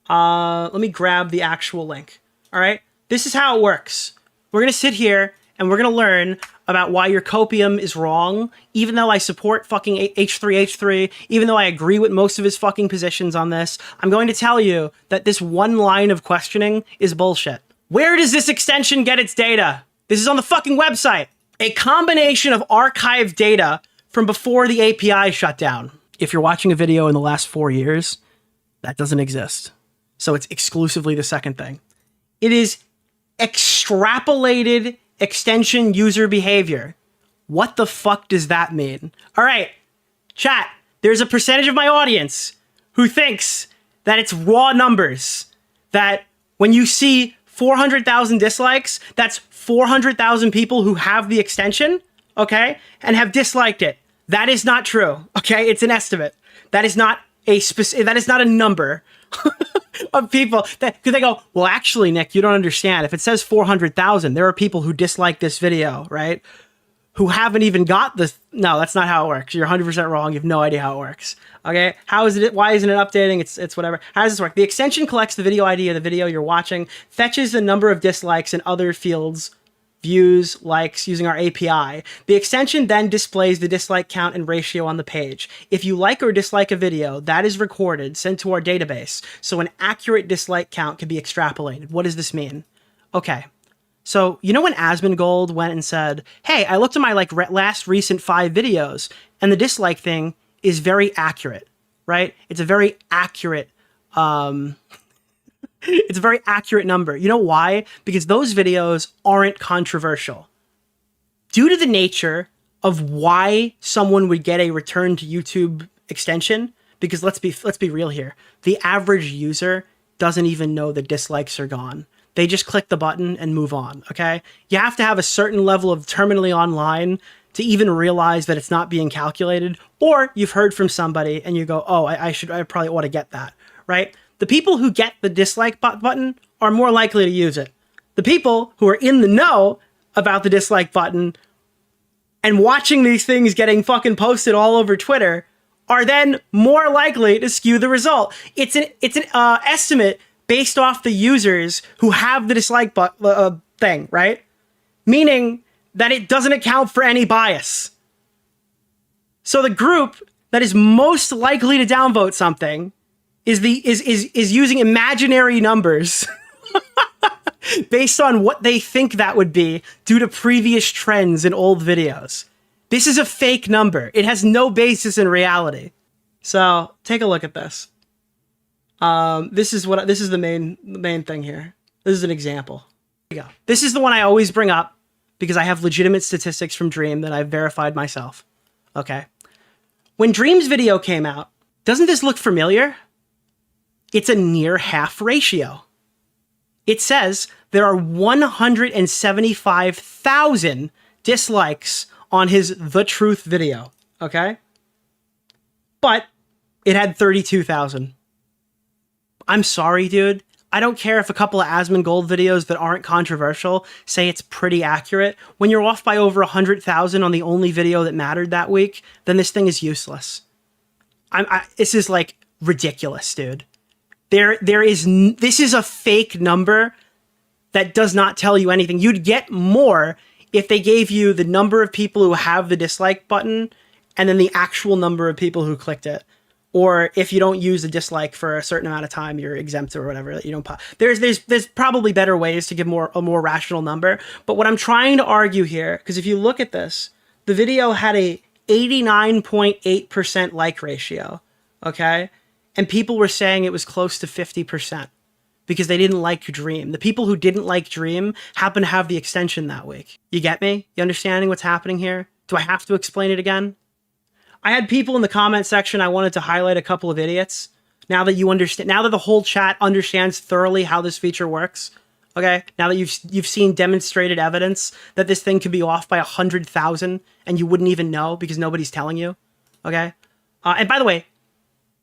Let me grab the actual link. All right. This is how it works. We're going to sit here and we're going to learn about why your copium is wrong, even though I support fucking H3H3, even though I agree with most of his fucking positions on this. I'm going to tell you that this one line of questioning is bullshit. Where does this extension get its data? This is on the fucking website. A combination of archived data from before the API shut down. If you're watching a video in the last 4 years, that doesn't exist. So it's exclusively the second thing. It is extrapolated extension user behavior. What the fuck does that mean? All right, chat, there's a percentage of my audience who thinks that it's raw numbers, that when you see 400,000 dislikes, that's 400,000 people who have the extension, okay, and have disliked it. That is not true, okay? It's an estimate. That is not that is not a number of people that, because they go, well, actually, Nick, you don't understand. If it says 400,000, there are people who dislike this video, right? Who haven't even got this. No, that's not how it works. You're 100% wrong. You have no idea how it works. Okay. How is it? Why isn't it updating? It's whatever. How does this work? The extension collects the video ID of the video you're watching, fetches the number of dislikes and other fields, views, likes, using our API. The extension then displays the dislike count and ratio on the page. If you like or dislike a video, that is recorded, sent to our database, so an accurate dislike count can be extrapolated. What does this mean? Okay, so you know when Asmongold went and said, hey, I looked at my last recent 5 videos, and the dislike thing is very accurate, right? It's a very accurate it's a very accurate number. You know why? Because those videos aren't controversial. Due to the nature of why someone would get a return to YouTube extension, because let's be real here. The average user doesn't even know the dislikes are gone. They just click the button and move on, okay? You have to have a certain level of terminally online to even realize that it's not being calculated, or you've heard from somebody and you go, oh, I probably ought to get that, right? The people who get the dislike button are more likely to use it. The people who are in the know about the dislike button and watching these things getting fucking posted all over Twitter are then more likely to skew the result. It's an estimate based off the users who have the dislike thing, right? Meaning that it doesn't account for any bias. So the group that is most likely to downvote something is using imaginary numbers based on what they think that would be due to previous trends in old videos. This is a fake number. It has no basis in reality. So take a look at this. This is the main thing here. This is an example. Here we go. This is the one I always bring up because I have legitimate statistics from Dream that I've verified myself. Okay. When Dream's video came out, doesn't this look familiar? It's a near half ratio. It says there are 175,000 dislikes on his The Truth video, okay? But it had 32,000. I'm sorry, dude. I don't care if a couple of Asmongold videos that aren't controversial say it's pretty accurate. When you're off by over 100,000 on the only video that mattered that week, then this thing is useless. This is like ridiculous, dude. This is a fake number that does not tell you anything. You'd get more if they gave you the number of people who have the dislike button and then the actual number of people who clicked it. Or if you don't use the dislike for a certain amount of time, you're exempt or whatever. You don't. There's probably better ways to give a more rational number. But what I'm trying to argue here, because if you look at this, the video had a 89.8% like ratio, okay, and people were saying it was close to 50% because they didn't like Dream. The people who didn't like Dream happen to have the extension that week. You get me? You understanding what's happening here? Do I have to explain it again? I had people in the comment section. I wanted to highlight a couple of idiots. Now that you understand, now that the whole chat understands thoroughly how this feature works, okay? Now that you've seen demonstrated evidence that this thing could be off by 100,000 and you wouldn't even know because nobody's telling you, okay? And by the way,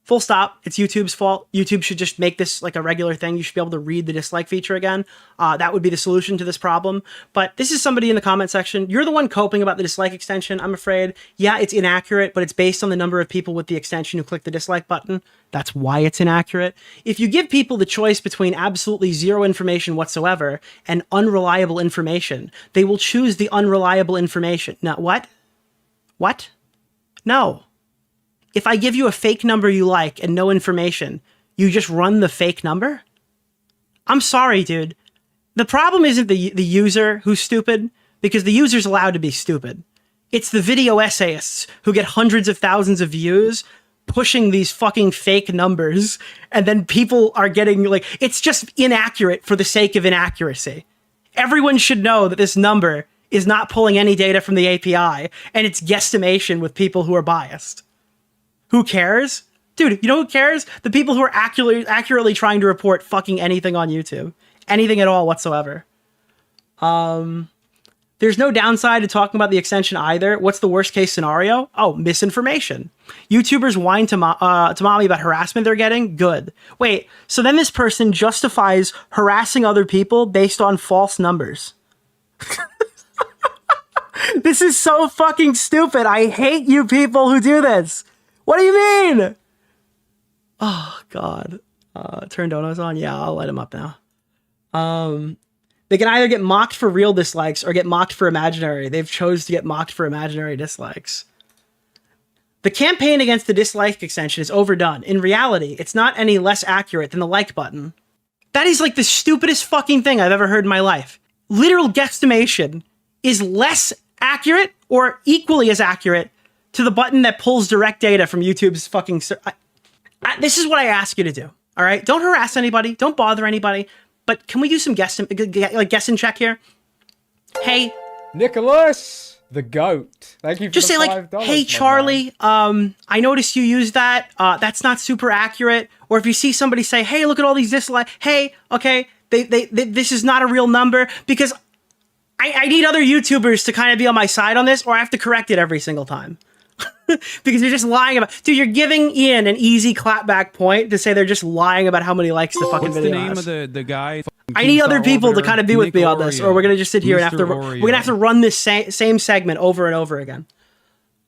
full stop. It's YouTube's fault. YouTube should just make this like a regular thing. You should be able to read the dislike feature again. That would be the solution to this problem. But this is somebody in the comment section. You're the one coping about the dislike extension, I'm afraid. Yeah, it's inaccurate, but it's based on the number of people with the extension who click the dislike button. That's why it's inaccurate. If you give people the choice between absolutely zero information whatsoever and unreliable information, they will choose the unreliable information. Now, what? What? No. If I give you a fake number you like and no information, you just run the fake number? I'm sorry, dude. The problem isn't the user who's stupid, because the user's allowed to be stupid. It's the video essayists who get hundreds of thousands of views pushing these fucking fake numbers, and then people are getting like, it's just inaccurate for the sake of inaccuracy. Everyone should know that this number is not pulling any data from the API, and it's guesstimation with people who are biased. Who cares? Dude, you know who cares? The people who are accurately trying to report fucking anything on YouTube. Anything at all whatsoever. There's no downside to talking about the extension either. What's the worst case scenario? Oh, misinformation. YouTubers whine to mommy about harassment they're getting? Good. Wait, so then this person justifies harassing other people based on false numbers. This is so fucking stupid. I hate you people who do this. What do you mean? Oh, God. Turn donos on? Yeah, I'll light them up now. They can either get mocked for real dislikes or get mocked for imaginary. They've chose to get mocked for imaginary dislikes. The campaign against the dislike extension is overdone. In reality, it's not any less accurate than the like button. That is like the stupidest fucking thing I've ever heard in my life. Literal guesstimation is less accurate or equally as accurate to the button that pulls direct data from YouTube's fucking... This is what I ask you to do, all right? Don't harass anybody. Don't bother anybody. But can we do some guess and check here? Hey... Nicholas, the goat. Thank you for just the say $5, like, hey, Charlie, I noticed you used that. That's not super accurate. Or if you see somebody say, hey, look at all these dislikes. Hey, okay, this is not a real number. Because I need other YouTubers to kind of be on my side on this, or I have to correct it every single time. Because you're just lying about... Dude, you're giving Ian an easy clapback point to say they're just lying about how many likes the fucking video has. What's the name of the guy? I need other people to kind of be with me on this, or we're going to just sit here and we're going to have to run this same segment over and over again.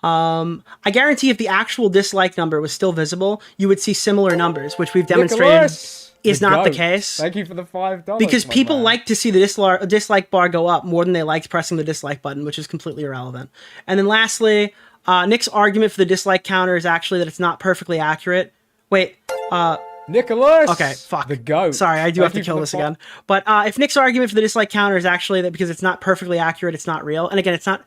I guarantee if the actual dislike number was still visible, you would see similar numbers, which we've demonstrated Nicholas, is not the case. Thank you for the $5. Because people like to see the dislike bar go up more than they liked pressing the dislike button, which is completely irrelevant. And then lastly... Nick's argument for the dislike counter is actually that it's not perfectly accurate. Wait, Nicholas! Okay, fuck. The goat. Sorry, I do have to kill this again. But if Nick's argument for the dislike counter is actually that because it's not perfectly accurate, it's not real. And again, it's not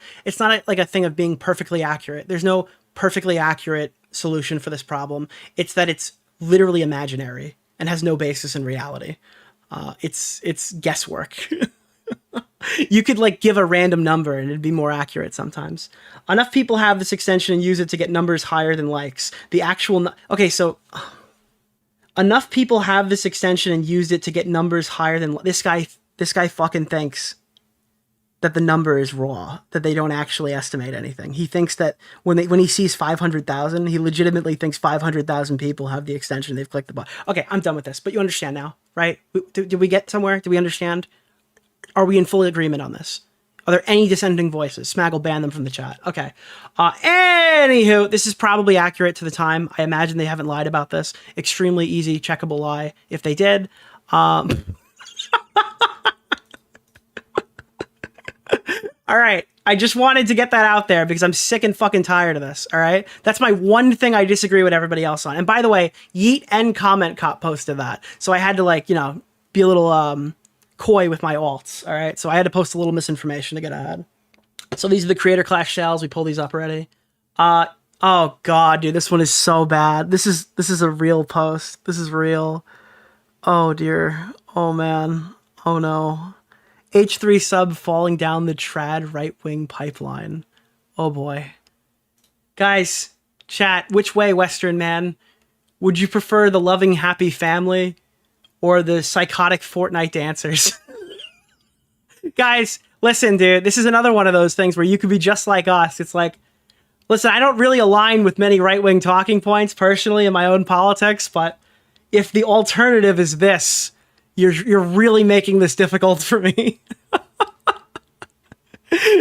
like a thing of being perfectly accurate. There's no perfectly accurate solution for this problem. It's that it's literally imaginary and has no basis in reality. It's guesswork. You could like give a random number and it'd be more accurate sometimes. Enough people have this extension and use it to get numbers higher than likes. The actual... Okay, so... Enough people have this extension and used it to get numbers higher than... This guy fucking thinks that the number is raw, that they don't actually estimate anything. He thinks that when he sees 500,000, he legitimately thinks 500,000 people have the extension. They've clicked the button. Okay, I'm done with this, but you understand now, right? Did we get somewhere? Do we understand? Are we in full agreement on this? Are there any dissenting voices? Smaggle ban them from the chat. Okay. Anywho, this is probably accurate to the time. I imagine they haven't lied about this. Extremely easy, checkable lie if they did. All All right. I just wanted to get that out there because I'm sick and fucking tired of this. All right. That's my one thing I disagree with everybody else on. And by the way, Yeet and Comment Cop posted that. So I had to like, be a little coy with my alts. All right. So I had to post a little misinformation to get ahead. So these are the creator class shells. We pulled these up already. Oh God, dude, this one is so bad. This is a real post. This is real. Oh dear. Oh man. Oh no. H3 sub falling down the trad right-wing pipeline. Oh boy. Guys, chat, which way, Western man? Would you prefer the loving, happy family or the psychotic Fortnite dancers? Guys, listen, dude, this is another one of those things where you could be just like us. It's like, listen, I don't really align with many right-wing talking points personally in my own politics, but if the alternative is this, you're really making this difficult for me.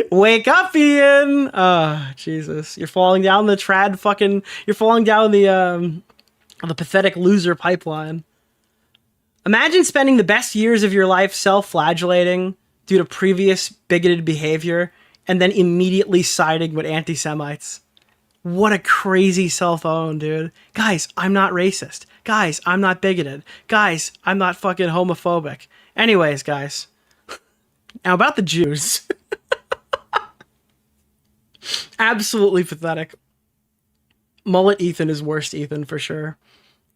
Wake up, Ian! Oh, Jesus. You're falling down the you're falling down the pathetic loser pipeline. Imagine spending the best years of your life self-flagellating due to previous bigoted behavior and then immediately siding with anti-Semites. What a crazy self-own, dude. Guys, I'm not racist. Guys, I'm not bigoted. Guys, I'm not fucking homophobic. Anyways, guys. Now about the Jews. Absolutely pathetic. Mullet Ethan is worst Ethan for sure.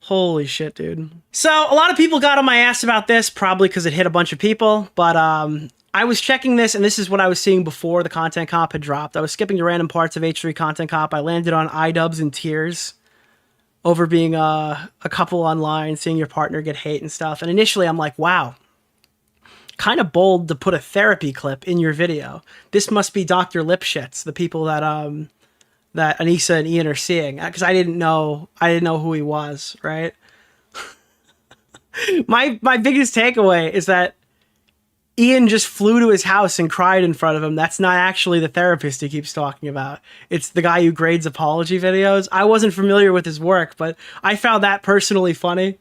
Holy shit, dude. So, a lot of people got on my ass about this, probably because it hit a bunch of people, but I was checking this, and this is what I was seeing before the Content Cop had dropped. I was skipping to random parts of H3 Content Cop. I landed on iDubbbz in tears over being a couple online, seeing your partner get hate and stuff. And initially, I'm like, wow, kind of bold to put a therapy clip in your video. This must be Dr. Lipschitz, the people that that Anissa and Ian are seeing, because I didn't know who he was, right? my biggest takeaway is that Ian just flew to his house and cried in front of him. That's not actually the therapist he keeps talking about. It's the guy who grades apology videos. I wasn't familiar with his work, but I found that personally funny.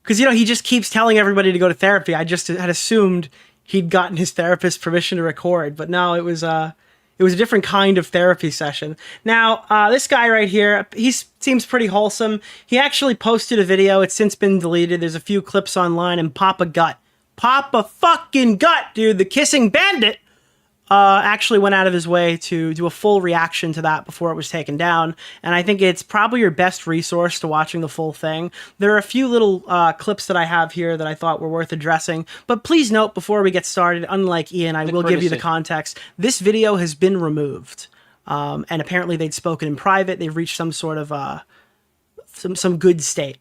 Because, he just keeps telling everybody to go to therapy. I just had assumed he'd gotten his therapist's permission to record. But no, it was a different kind of therapy session. Now, this guy right here, he seems pretty wholesome. He actually posted a video. It's since been deleted. There's a few clips online, and Papa Gut. Papa fucking Gut, dude, the kissing bandit, actually went out of his way to do a full reaction to that before it was taken down. And I think it's probably your best resource to watching the full thing. There are a few little clips that I have here that I thought were worth addressing. But please note, before we get started, unlike Ian, I will give you the context. This video has been removed. And apparently they'd spoken in private. They've reached some sort of some good state.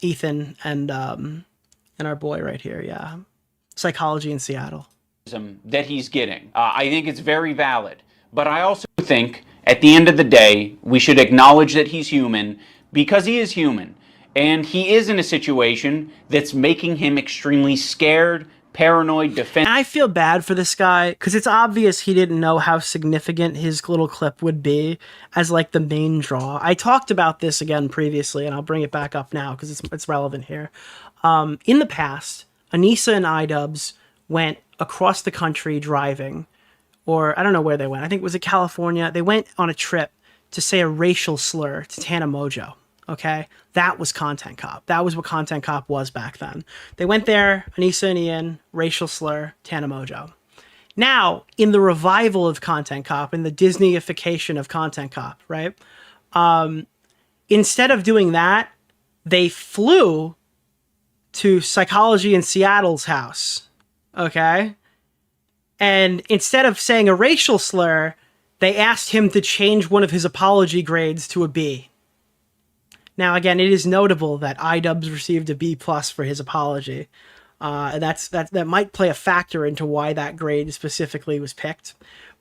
Ethan and our boy right here, yeah. Psychology in Seattle. That he's getting. I think it's very valid. But I also think, at the end of the day, we should acknowledge that he's human, because he is human. And he is in a situation that's making him extremely scared, paranoid, defensive. I feel bad for this guy, because it's obvious he didn't know how significant his little clip would be as like the main draw. I talked about this again previously, and I'll bring it back up now because it's relevant here. In the past, Anissa and iDubbbz went across the country driving, or I don't know where they went. I think it was in California. They went on a trip to say a racial slur to Tana Mojo. Okay, that was Content Cop. That was what Content Cop was back then. They went there, Anissa and Ian, racial slur, Tana Mojo. Now, in the revival of Content Cop, in the Disneyification of Content Cop, right? Instead of doing that, they flew to Psychology in Seattle's house, okay? And instead of saying a racial slur, they asked him to change one of his apology grades to a B. Now, again, it is notable that iDubbbz received a B+ for his apology. And that might play a factor into why that grade specifically was picked.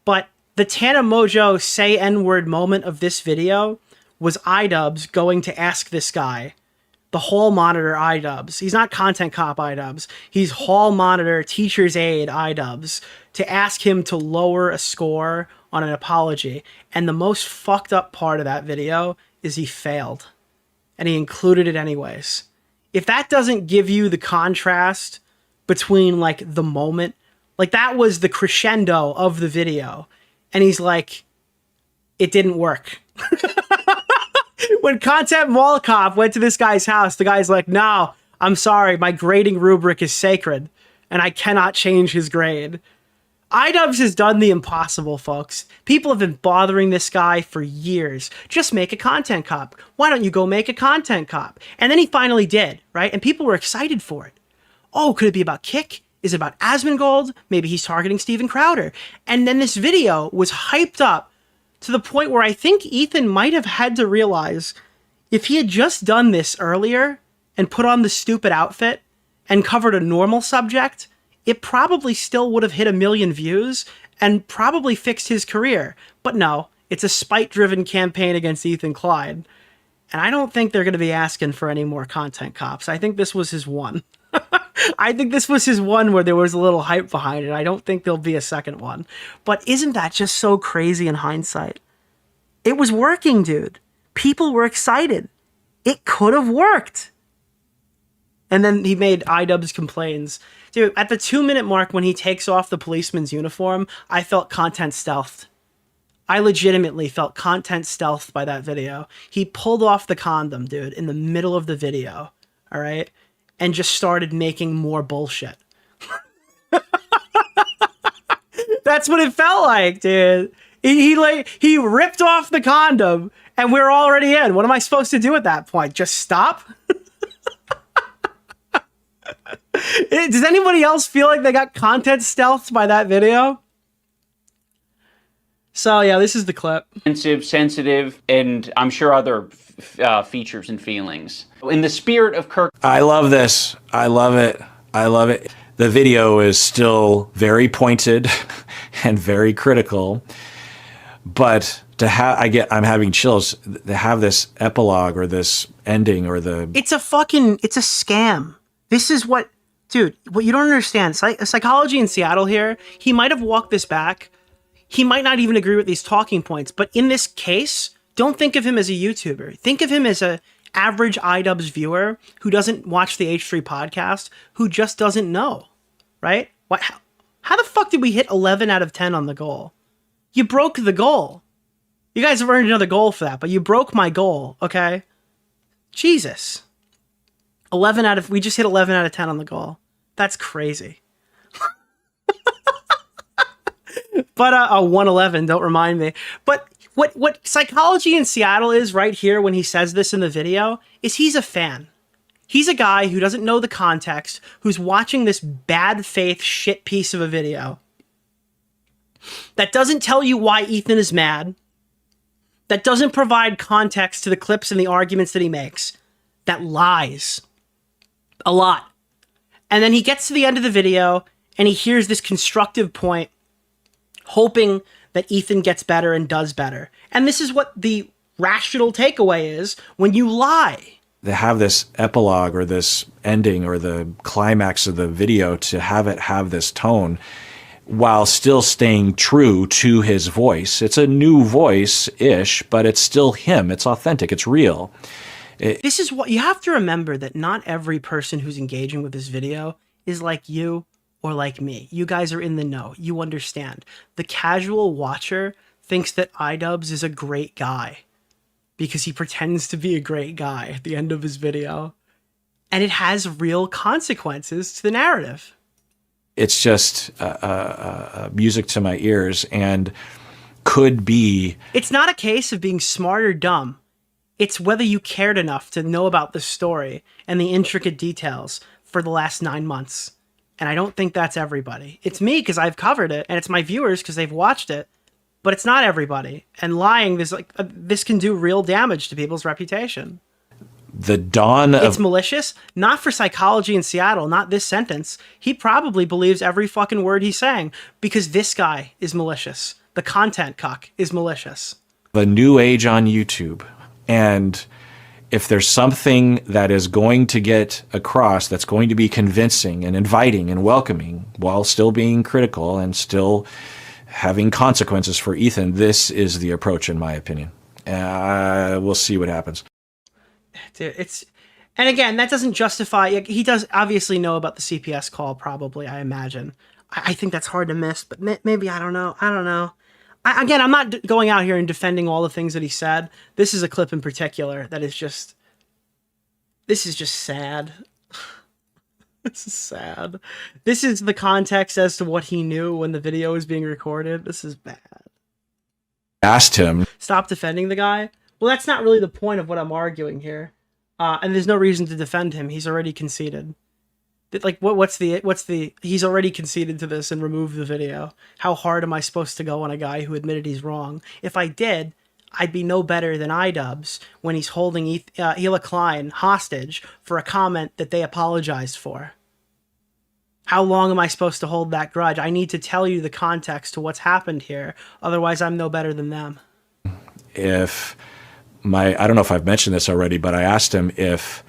But the Tana Mojo say N-word moment of this video was iDubbbz going to ask this guy, the hall monitor iDubbbz. He's not Content Cop iDubbbz. He's hall monitor, teacher's aide iDubbbz, to ask him to lower a score on an apology. And the most fucked up part of that video is he failed. And he included it anyways. If that doesn't give you the contrast between like the moment Like, that was the crescendo of the video. And he's like, it didn't work. When Content Mall Cop went to this guy's house, the guy's like, no, I'm sorry, my grading rubric is sacred, and I cannot change his grade. iDubbbz has done the impossible, folks. People have been bothering this guy for years. Just make a content cop. Why don't you go make a content cop? And then he finally did, right? And people were excited for it. Oh, could it be about Kick? Is it about Asmongold? Maybe he's targeting Steven Crowder. And then this video was hyped up to the point where I think Ethan might have had to realize if he had just done this earlier and put on the stupid outfit and covered a normal subject, it probably still would have hit 1 million views and probably fixed his career. But no, it's a spite-driven campaign against Ethan Klein. And I don't think they're going to be asking for any more content cops. I think this was his one. I think this was his one where there was a little hype behind it. I don't think there'll be a second one. But isn't that just so crazy in hindsight? It was working, dude. People were excited. It could have worked. And then he made iDubbbz complains. Dude, at the 2-minute mark when he takes off the policeman's uniform, I felt content stealthed. I legitimately felt content stealthed by that video. He pulled off the condom, dude, in the middle of the video. All right? And just started making more bullshit. That's what it felt like, dude. He ripped off the condom and we're already in. What am I supposed to do at that point? Just stop? Does anybody else feel like they got content stealthed by that video? So yeah, this is the clip. Sensitive, and I'm sure other features and feelings. In the spirit of Kirk. I love this. I love it. I love it. The video is still very pointed and very critical, but to have, I'm having chills to have this epilogue or this ending or the. It's a scam. This is what, dude, what you don't understand. Psychology in Seattle here, he might have walked this back. He might not even agree with these talking points, but in this case, don't think of him as a YouTuber. Think of him as a average iDubbbz viewer who doesn't watch the H3 podcast, who just doesn't know, right? How the fuck did we hit 11 out of 10 on the goal? You broke the goal. You guys have earned another goal for that, but you broke my goal, okay? Jesus. We just hit 11 out of 10 on the goal. That's crazy. But 111, don't remind me. But what psychology in Seattle is right here when he says this in the video is he's a fan. He's a guy who doesn't know the context, who's watching this bad faith shit piece of a video that doesn't tell you why Ethan is mad, that doesn't provide context to the clips and the arguments that he makes, that lies a lot. And then he gets to the end of the video and he hears this constructive point, hoping that Ethan gets better and does better. And this is what the rational takeaway is when you lie. To have this epilogue or this ending or the climax of the video, to have it have this tone while still staying true to his voice. It's a new voice-ish, but it's still him. It's authentic. It's real. This is what you have to remember, that not every person who's engaging with this video is like you or like me. You guys are in the know. You understand. The casual watcher thinks that iDubbbz is a great guy because he pretends to be a great guy at the end of his video. And it has real consequences to the narrative. It's just music to my ears and could be... It's not a case of being smart or dumb. It's whether you cared enough to know about the story and the intricate details for the last 9 months. And I don't think that's everybody. It's me because I've covered it, and it's my viewers because they've watched it. But it's not everybody. And lying, this can do real damage to people's reputation. The dawn of... It's malicious, not for psychology in Seattle, not this sentence. He probably believes every fucking word he's saying because this guy is malicious. The content cuck is malicious. The new age on YouTube. And if there's something that is going to get across that's going to be convincing and inviting and welcoming while still being critical and still having consequences for Ethan, this is the approach, in my opinion. We'll see what happens. Dude, and again, that doesn't justify... He does obviously know about the CPS call, probably, I imagine. I think that's hard to miss, but maybe, I don't know. Again, I'm not going out here and defending all the things that he said. This is a clip in particular that is just, this is just sad. This is sad. This is the context as to what he knew when the video was being recorded. This is bad. Asked him. Stop defending the guy. Well, that's not really the point of what I'm arguing here. And there's no reason to defend him. He's already conceded. Like, what's the, he's already conceded to this and removed the video. How hard am I supposed to go on a guy who admitted he's wrong? If I did, I'd be no better than iDubbbz when he's holding Hila Klein hostage for a comment that they apologized for. How long am I supposed to hold that grudge? I need to tell you the context to what's happened here. Otherwise, I'm no better than them. If I don't know if I've mentioned this already, but I asked him if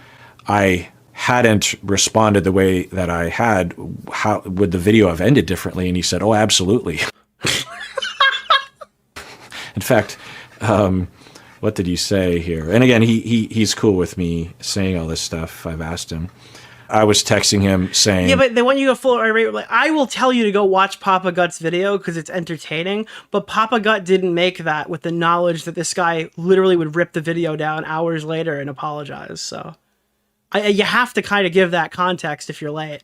I hadn't responded the way that I had, how would the video have ended differently? And he said, "Oh, absolutely." In fact, what did he say here? And again, he's cool with me saying all this stuff. I've asked him. I was texting him saying, yeah, but they want you to go full irate. Like, I will tell you to go watch Papa Gut's video because it's entertaining, but Papa Gut didn't make that with the knowledge that this guy literally would rip the video down hours later and apologize. So you have to kind of give that context if you're late.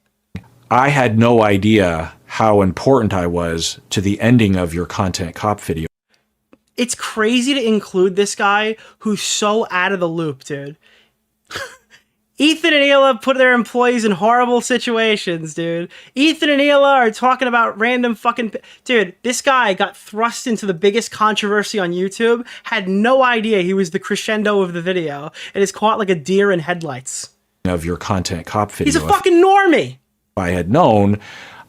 I had no idea how important I was to the ending of your Content Cop video. It's crazy to include this guy who's so out of the loop, dude. Ethan and Hila put their employees in horrible situations, dude. Ethan and Hila are talking about random fucking... Dude, this guy got thrust into the biggest controversy on YouTube, had no idea he was the crescendo of the video, and is caught like a deer in headlights. Of your Content Cop video. He's a fucking normie! If I had known,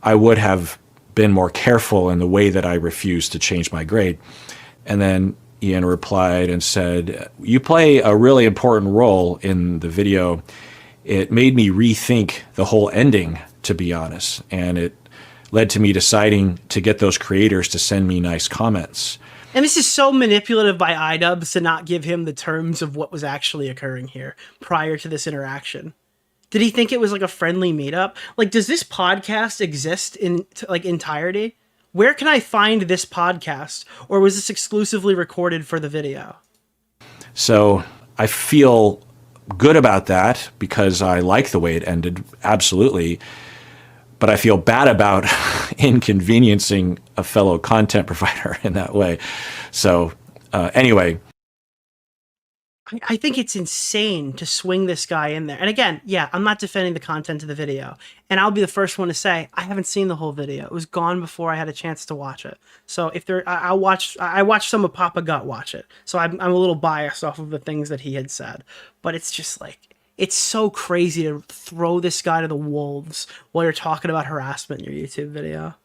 I would have been more careful in the way that I refused to change my grade. And then Ian replied and said, "You play a really important role in the video. It made me rethink the whole ending, to be honest. And it led to me deciding to get those creators to send me nice comments." And this is so manipulative by iDubbbz to not give him the terms of what was actually occurring here prior to this interaction. Did he think it was like a friendly meetup? Like, does this podcast exist in like entirety? Where can I find this podcast? Or was this exclusively recorded for the video? So I feel good about that because I like the way it ended, absolutely. But I feel bad about inconveniencing a fellow content provider in that way. So anyway. I think it's insane to swing this guy in there. And again, yeah, I'm not defending the content of the video. And I'll be the first one to say, I haven't seen the whole video. It was gone before I had a chance to watch it. So if there, I watched some of Papa Gut watch it. So I'm a little biased off of the things that he had said. But it's just like, it's so crazy to throw this guy to the wolves while you're talking about harassment in your YouTube video.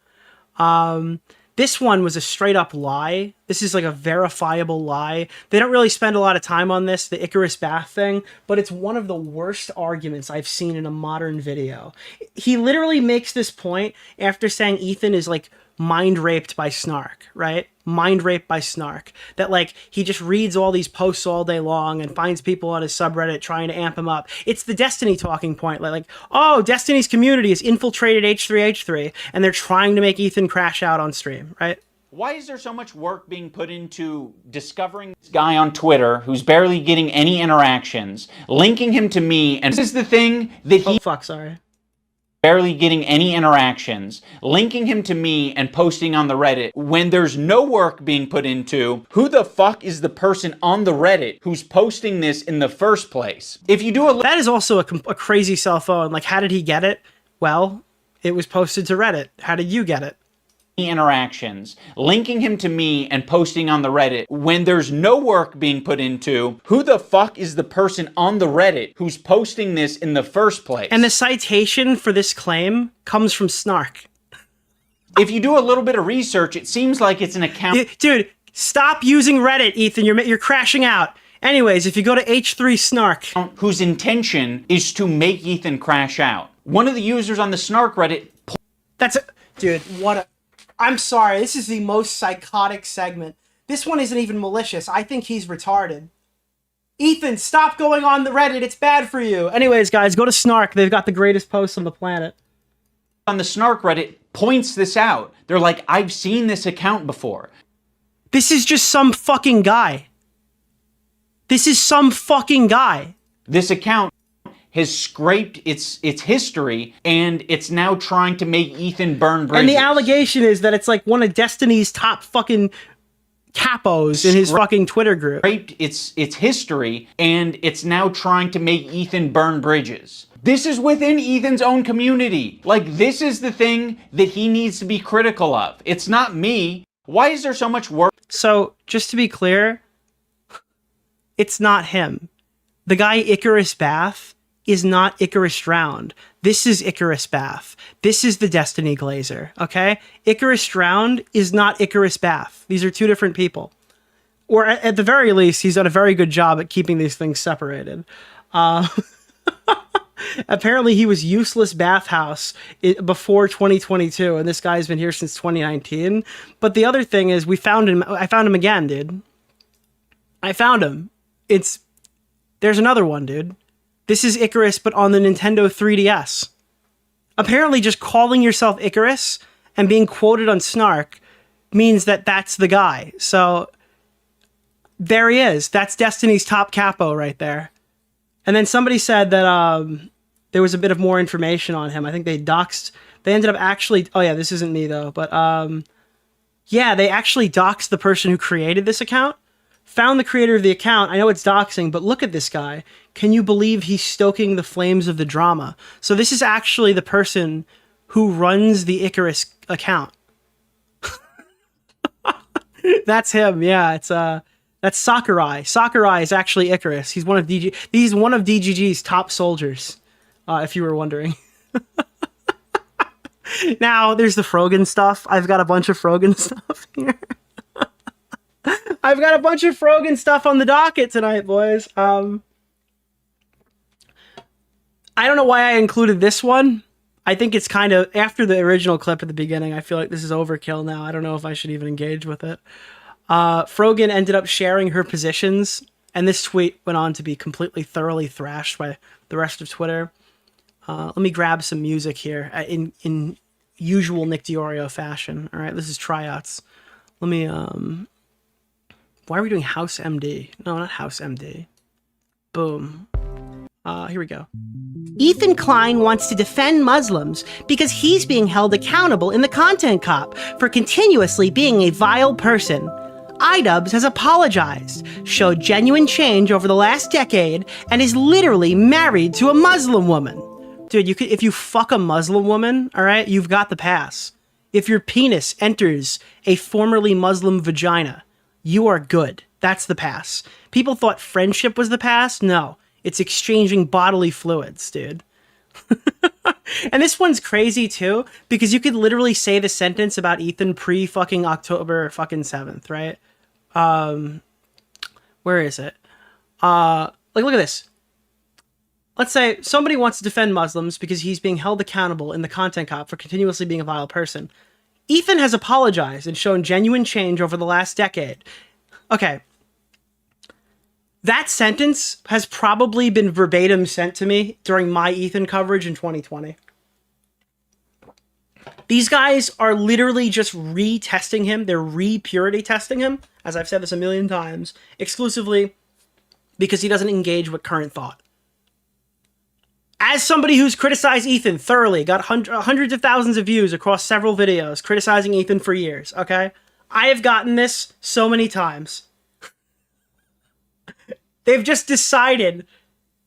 This one was a straight up lie. This is like a verifiable lie. They don't really spend a lot of time on this, the Icarus bath thing, but it's one of the worst arguments I've seen in a modern video. He literally makes this point after saying Ethan is like mind raped by Snark, right? Mind raped by Snark. That like he just reads all these posts all day long and finds people on his subreddit trying to amp him up. It's the Destiny talking point. Like, oh, Destiny's community has infiltrated H3H3 and they're trying to make Ethan crash out on stream, right? Why is there so much work being put into discovering this guy on Twitter who's barely getting any interactions, linking him to me, and this is the thing that he... Oh, fuck, sorry. Barely getting any interactions, linking him to me and posting on the Reddit when there's no work being put into who the fuck is the person on the Reddit who's posting this in the first place. If you do a... That is also a crazy cell phone. Like, how did he get it? Well, it was posted to Reddit. How did you get it? Interactions, linking him to me and posting on the Reddit when there's no work being put into who the fuck is the person on the Reddit who's posting this in the first place. And the citation for this claim comes from Snark. If you do a little bit of research, it seems like it's an account... Dude, stop using Reddit, Ethan. You're crashing out. Anyways, if you go to H3 Snark... whose intention is to make Ethan crash out. One of the users on the Snark Reddit... Dude, what a... I'm sorry, this is the most psychotic segment. This one isn't even malicious. I think he's retarded. Ethan, stop going on the Reddit. It's bad for you. Anyways, guys, go to Snark. They've got the greatest posts on the planet. On the Snark Reddit, points this out. They're like, I've seen this account before. This is just some fucking guy. This is some fucking guy. This account has scraped its history, and it's now trying to make Ethan burn bridges. And the allegation is that it's like one of Destiny's top fucking capos in his fucking Twitter group. Scraped its history, and it's now trying to make Ethan burn bridges. This is within Ethan's own community. Like, this is the thing that he needs to be critical of. It's not me. Why is there so much work? So, just to be clear, it's not him. The guy Icarus Bath is not Icarus Drowned. This is Icarus Bath. This is the Destiny Glazer, okay? Icarus Drowned is not Icarus Bath. These are two different people. Or at the very least, he's done a very good job at keeping these things separated. Apparently, he was useless bathhouse before 2022, and this guy's been here since 2019. But the other thing is, I found him again, dude. I found him. There's another one, dude. This is Icarus, but on the Nintendo 3DS. Apparently, just calling yourself Icarus and being quoted on Snark means that that's the guy. So, there he is. That's Destiny's top capo right there. And then somebody said that there was a bit of more information on him. I think they ended up actually, oh yeah, this isn't me though, but yeah, they actually doxed the person who created this account, found the creator of the account. I know it's doxing, but look at this guy. Can you believe he's stoking the flames of the drama? So this is actually the person who runs the Icarus account. That's him. Yeah, that's Sakurai. Sakurai is actually Icarus. He's one of DGG's top soldiers, if you were wondering. Now, there's the Frogan stuff. I've got a bunch of Frogan stuff here. I've got a bunch of Frogan stuff on the docket tonight, boys. I don't know why I included this one. I think it's kind of, after the original clip at the beginning, I feel like this is overkill now. I don't know if I should even engage with it. Frogan ended up sharing her positions, and this tweet went on to be completely thoroughly thrashed by the rest of Twitter. Let me grab some music here in usual Nick DeOrio fashion. All right, this is tryouts. Let me, why are we doing House MD? No, not House MD. Boom. Here we go. Ethan Klein wants to defend Muslims because he's being held accountable in the Content Cop for continuously being a vile person. iDubbbz has apologized, showed genuine change over the last decade, and is literally married to a Muslim woman. Dude, if you fuck a Muslim woman, all right, you've got the pass. If your penis enters a formerly Muslim vagina, you are good. That's the pass. People thought friendship was the pass. No, it's exchanging bodily fluids, dude. And this one's crazy too, because you could literally say the sentence about Ethan pre-fucking October fucking 7th, right? Where is it? Like, look at this. Let's say somebody wants to defend Muslims because he's being held accountable in the Content Cop for continuously being a vile person. Ethan has apologized and shown genuine change over the last decade. Okay. That sentence has probably been verbatim sent to me during my Ethan coverage in 2020. These guys are literally just retesting him. They're re-purity testing him, as I've said this a million times, exclusively because he doesn't engage with current thought. As somebody who's criticized Ethan thoroughly, got hundreds of thousands of views across several videos, criticizing Ethan for years, okay? I have gotten this so many times. They've just decided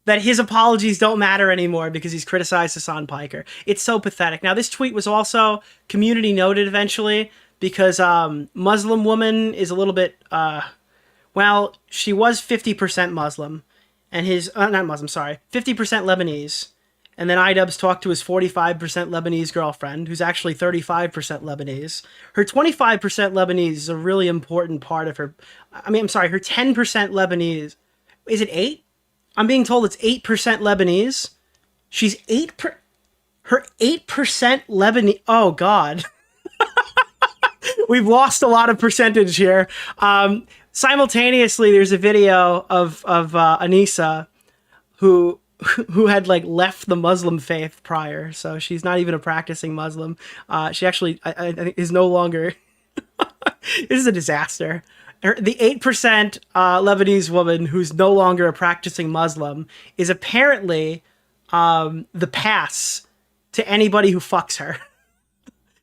that his apologies don't matter anymore because he's criticized Hasan Piker. It's so pathetic. Now, this tweet was also community noted eventually because Muslim woman is a little bit, well, she was 50% Muslim. And his, not Muslim, sorry, 50% Lebanese. And then iDubbbz talked to his 45% Lebanese girlfriend, who's actually 35% Lebanese. Her 25% Lebanese is a really important part of her, her 10% Lebanese. Is it 8? I'm being told it's 8% Lebanese. She's her 8% Lebanese. Oh, God. We've lost a lot of percentage here. Simultaneously, there's a video of Anissa, who who had like left the Muslim faith prior, so she's not even a practicing Muslim. She actually I think is no longer. This is a disaster. The 8% Lebanese woman who's no longer a practicing Muslim is apparently the pass to anybody who fucks her.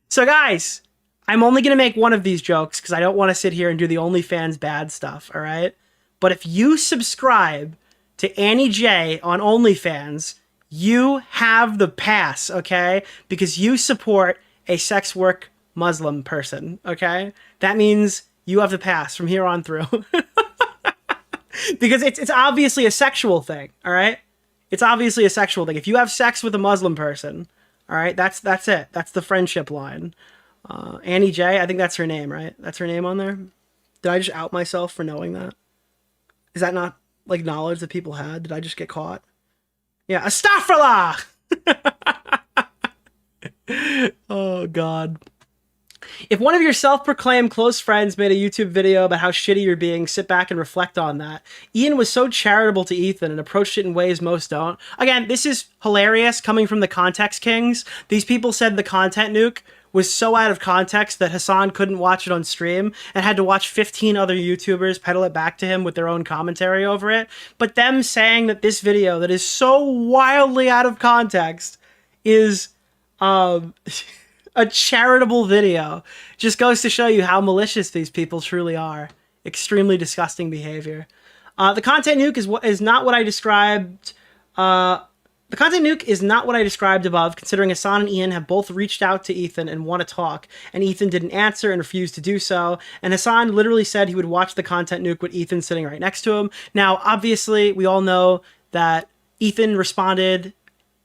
So guys, I'm only going to make one of these jokes because I don't want to sit here and do the OnlyFans bad stuff, all right? But if you subscribe to Annie J on OnlyFans, you have the pass, okay? Because you support a sex work Muslim person, okay? That means you have the pass from here on through. Because it's obviously a sexual thing, all right? It's obviously a sexual thing. If you have sex with a Muslim person, all right, that's it. That's the friendship line. Annie J, I think that's her name, right? That's her name on there. Did I just out myself for knowing that? Is that not like knowledge that people had? Did I just get caught? Yeah, astaghfirullah! Oh, God. If one of your self-proclaimed close friends made a YouTube video about how shitty you're being, sit back and reflect on that. Ian was so charitable to Ethan and approached it in ways most don't. Again, this is hilarious coming from the Context Kings. These people said the content nuke was so out of context that Hasan couldn't watch it on stream and had to watch 15 other YouTubers peddle it back to him with their own commentary over it. But them saying that this video that is so wildly out of context is a charitable video just goes to show you how malicious these people truly are. Extremely disgusting behavior. The content nuke is not what I described. The content nuke is not what I described above, considering Hasan and Ian have both reached out to Ethan and want to talk, and Ethan didn't answer and refused to do so, and Hasan literally said he would watch the content nuke with Ethan sitting right next to him. Now, obviously, we all know that Ethan responded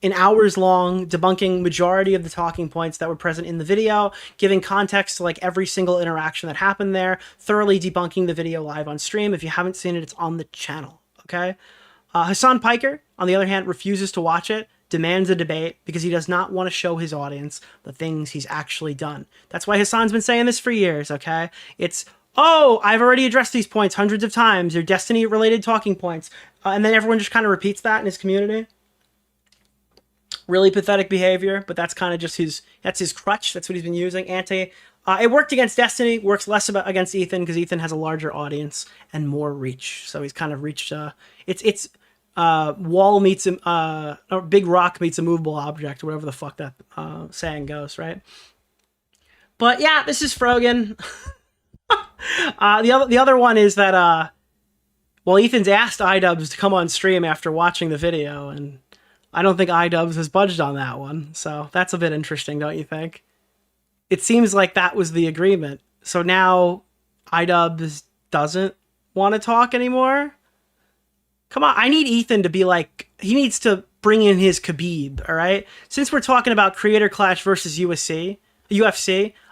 in hours long, debunking majority of the talking points that were present in the video, giving context to like every single interaction that happened there, thoroughly debunking the video live on stream. If you haven't seen it, it's on the channel, okay? Hasan Piker, on the other hand, refuses to watch it, demands a debate because he does not want to show his audience the things he's actually done. That's why Hasan's been saying this for years, okay? It's, oh, I've already addressed these points hundreds of times. They're Destiny-related talking points. And then everyone just kind of repeats that in his community. Really pathetic behavior, but that's kind of just that's his crutch. That's what he's been using. It worked against Destiny, works less against Ethan because Ethan has a larger audience and more reach. So he's kind of reached, it's wall meets or big rock meets a movable object, or whatever the fuck that saying goes, right? But yeah, this is Frogan. The other one is that well, Ethan's asked iDubbbz to come on stream after watching the video, and I don't think iDubbbz has budged on that one. So that's a bit interesting, don't you think? It seems like that was the agreement. So now iDubbbz doesn't want to talk anymore. Come on, I need Ethan to be like, he needs to bring in his Khabib, all right? Since we're talking about Creator Clash versus UFC,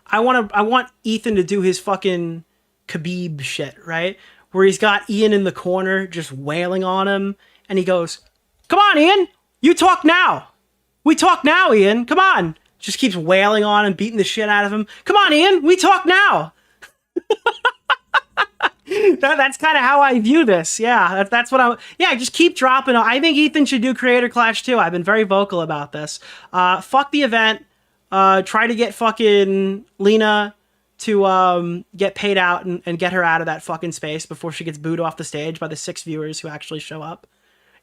I want Ethan to do his fucking Khabib shit, right? Where he's got Ian in the corner just wailing on him, and he goes, "Come on, Ian, you talk now. We talk now, Ian. Come on." Just keeps wailing on him, beating the shit out of him. "Come on, Ian, we talk now." That's kind of how I view this. Yeah, that's what I'm. Yeah, just keep dropping. I think Ethan should do Creator Clash too. I've been very vocal about this. Fuck the event. Try to get fucking Lena to get paid out and get her out of that fucking space before she gets booed off the stage by the 6 viewers who actually show up.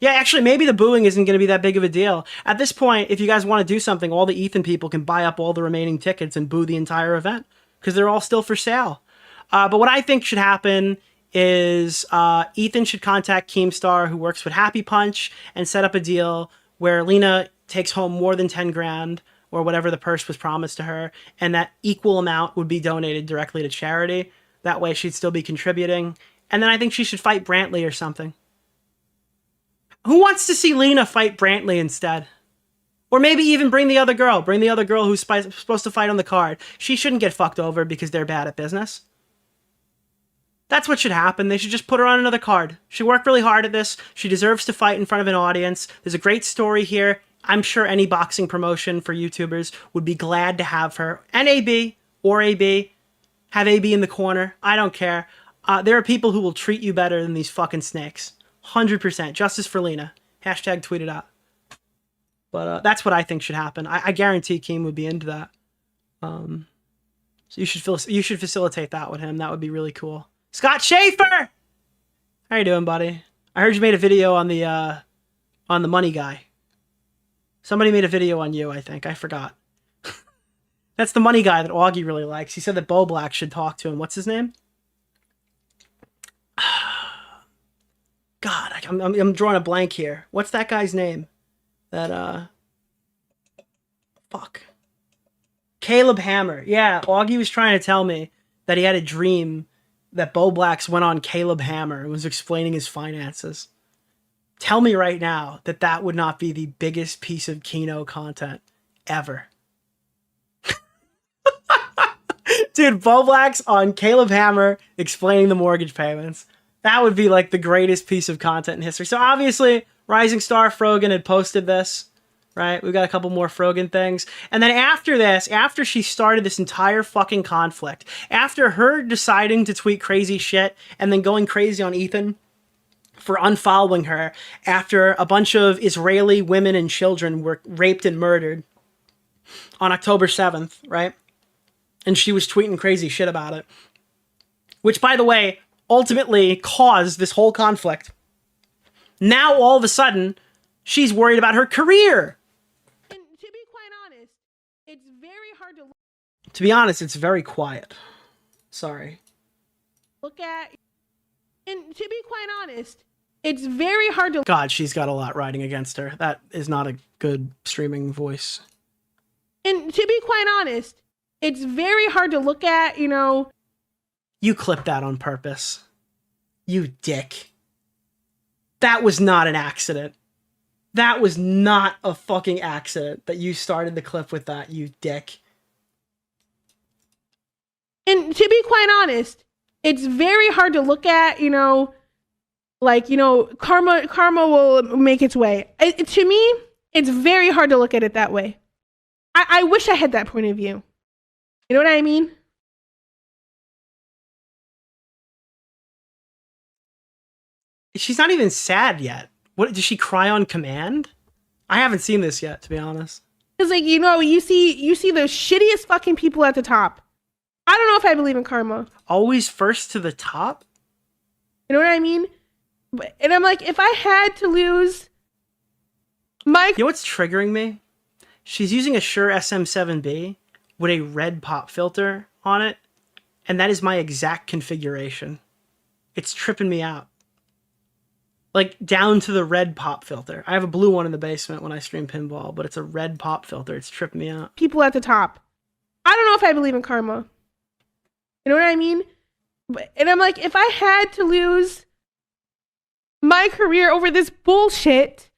Yeah, actually, maybe the booing isn't going to be that big of a deal. At this point, if you guys want to do something, all the Ethan people can buy up all the remaining tickets and boo the entire event because they're all still for sale. But what I think should happen is Ethan should contact Keemstar, who works with Happy Punch, and set up a deal where Lena takes home more than 10 grand or whatever the purse was promised to her, and that equal amount would be donated directly to charity. That way she'd still be contributing. And then I think she should fight Brantley or something. Who wants to see Lena fight Brantley instead? Or maybe even bring the other girl. Bring the other girl who's supposed to fight on the card. She shouldn't get fucked over because they're bad at business. That's what should happen. They should just put her on another card. She worked really hard at this. She deserves to fight in front of an audience. There's a great story here. I'm sure any boxing promotion for YouTubers would be glad to have her. NAB or AB. Have AB in the corner. I don't care. There are people who will treat you better than these fucking snakes. 100%. Justice for Lena. # tweet it out. But that's what I think should happen. I guarantee Keem would be into that. So you should facilitate that with him. That would be really cool. Scott Schaefer, how you doing, buddy? I heard you made a video on the money guy. Somebody made a video on you, I think. I forgot. That's the money guy that Augie really likes. He said that Bo Black should talk to him. What's his name? God, I'm drawing a blank here. What's that guy's name? Fuck. Caleb Hammer. Yeah, Augie was trying to tell me that he had a dream that Bo Blacks went on Caleb Hammer and was explaining his finances. Tell me right now that that would not be the biggest piece of Kino content ever. Dude, Bo Blacks on Caleb Hammer explaining the mortgage payments. That would be like the greatest piece of content in history. So obviously, Rising Star Frogan had posted this, right? We've got a couple more Frogan things. And then after this, after she started this entire fucking conflict, after her deciding to tweet crazy shit and then going crazy on Ethan for unfollowing her, after a bunch of Israeli women and children were raped and murdered on October 7th, right? And she was tweeting crazy shit about it. Which, by the way, ultimately caused this whole conflict. Now, all of a sudden, she's worried about her career. And to be quite honest, it's very hard to To be honest, it's very quiet. Sorry. look at. And to be quite honest, it's very hard to. God, she's got a lot riding against her. That is not a good streaming voice. And to be quite honest, it's very hard to look at, you know. You clipped that on purpose. You dick. That was not an accident. That was not a fucking accident that you started the clip with that, you dick. And to be quite honest, it's very hard to look at, you know, like, you know, karma will make its way. To me, it's very hard to look at it that way. I wish I had that point of view. You know what I mean? She's not even sad yet. What, does she cry on command? I haven't seen this yet, to be honest. It's like, you know, you see the shittiest fucking people at the top. I don't know if I believe in karma. Always first to the top? You know what I mean? And I'm like, if I had to lose my... You know what's triggering me? She's using a Shure SM7B with a red pop filter on it, and that is my exact configuration. It's tripping me out. Like, down to the red pop filter. I have a blue one in the basement when I stream pinball, but it's a red pop filter. It's tripping me out. People at the top. I don't know if I believe in karma. You know what I mean? And I'm like, if I had to lose my career over this bullshit,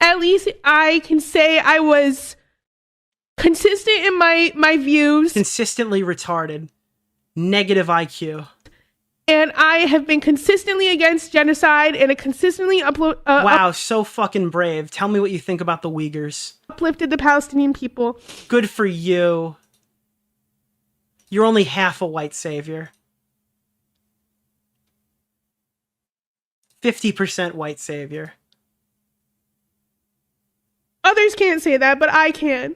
at least I can say I was consistent in my views. Consistently retarded. Negative IQ. And I have been consistently against genocide and consistently wow, so fucking brave. Tell me what you think about the Uyghurs. Uplifted the Palestinian people. Good for you. You're only half a white savior. 50% white savior. Others can't say that, but I can.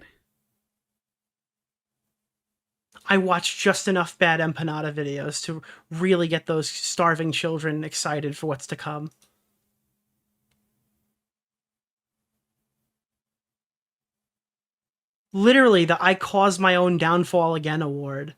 I watched just enough bad empanada videos to really get those starving children excited for what's to come. Literally, the I Caused My Own Downfall Again award.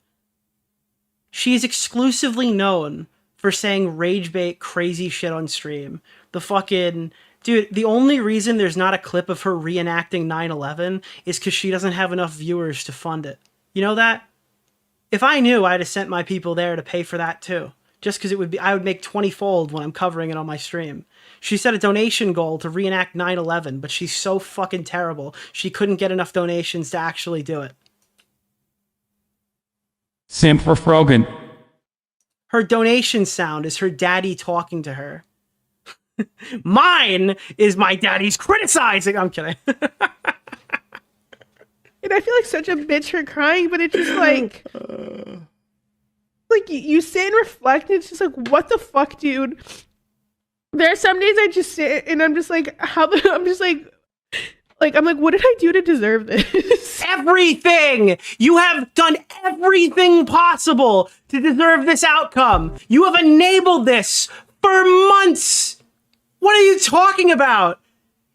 She is exclusively known for saying rage bait crazy shit on stream. The fucking... Dude, the only reason there's not a clip of her reenacting 9/11 is because she doesn't have enough viewers to fund it. You know that? If I knew, I'd have sent my people there to pay for that too. Just because I would make 20-fold when I'm covering it on my stream. She set a donation goal to reenact 9/11, but she's so fucking terrible, she couldn't get enough donations to actually do it. Simp for Frogan. Her donation sound is her daddy talking to her. Mine is my daddy's criticizing. I'm kidding. And I feel like such a bitch for crying, but it's just like... like, you sit and reflect, and it's just like, what the fuck, dude? There are some days I just sit, and I'm just like, I'm just like, Like, I'm like, what did I do to deserve this? Everything! You have done everything possible to deserve this outcome. You have enabled this for months. What are you talking about?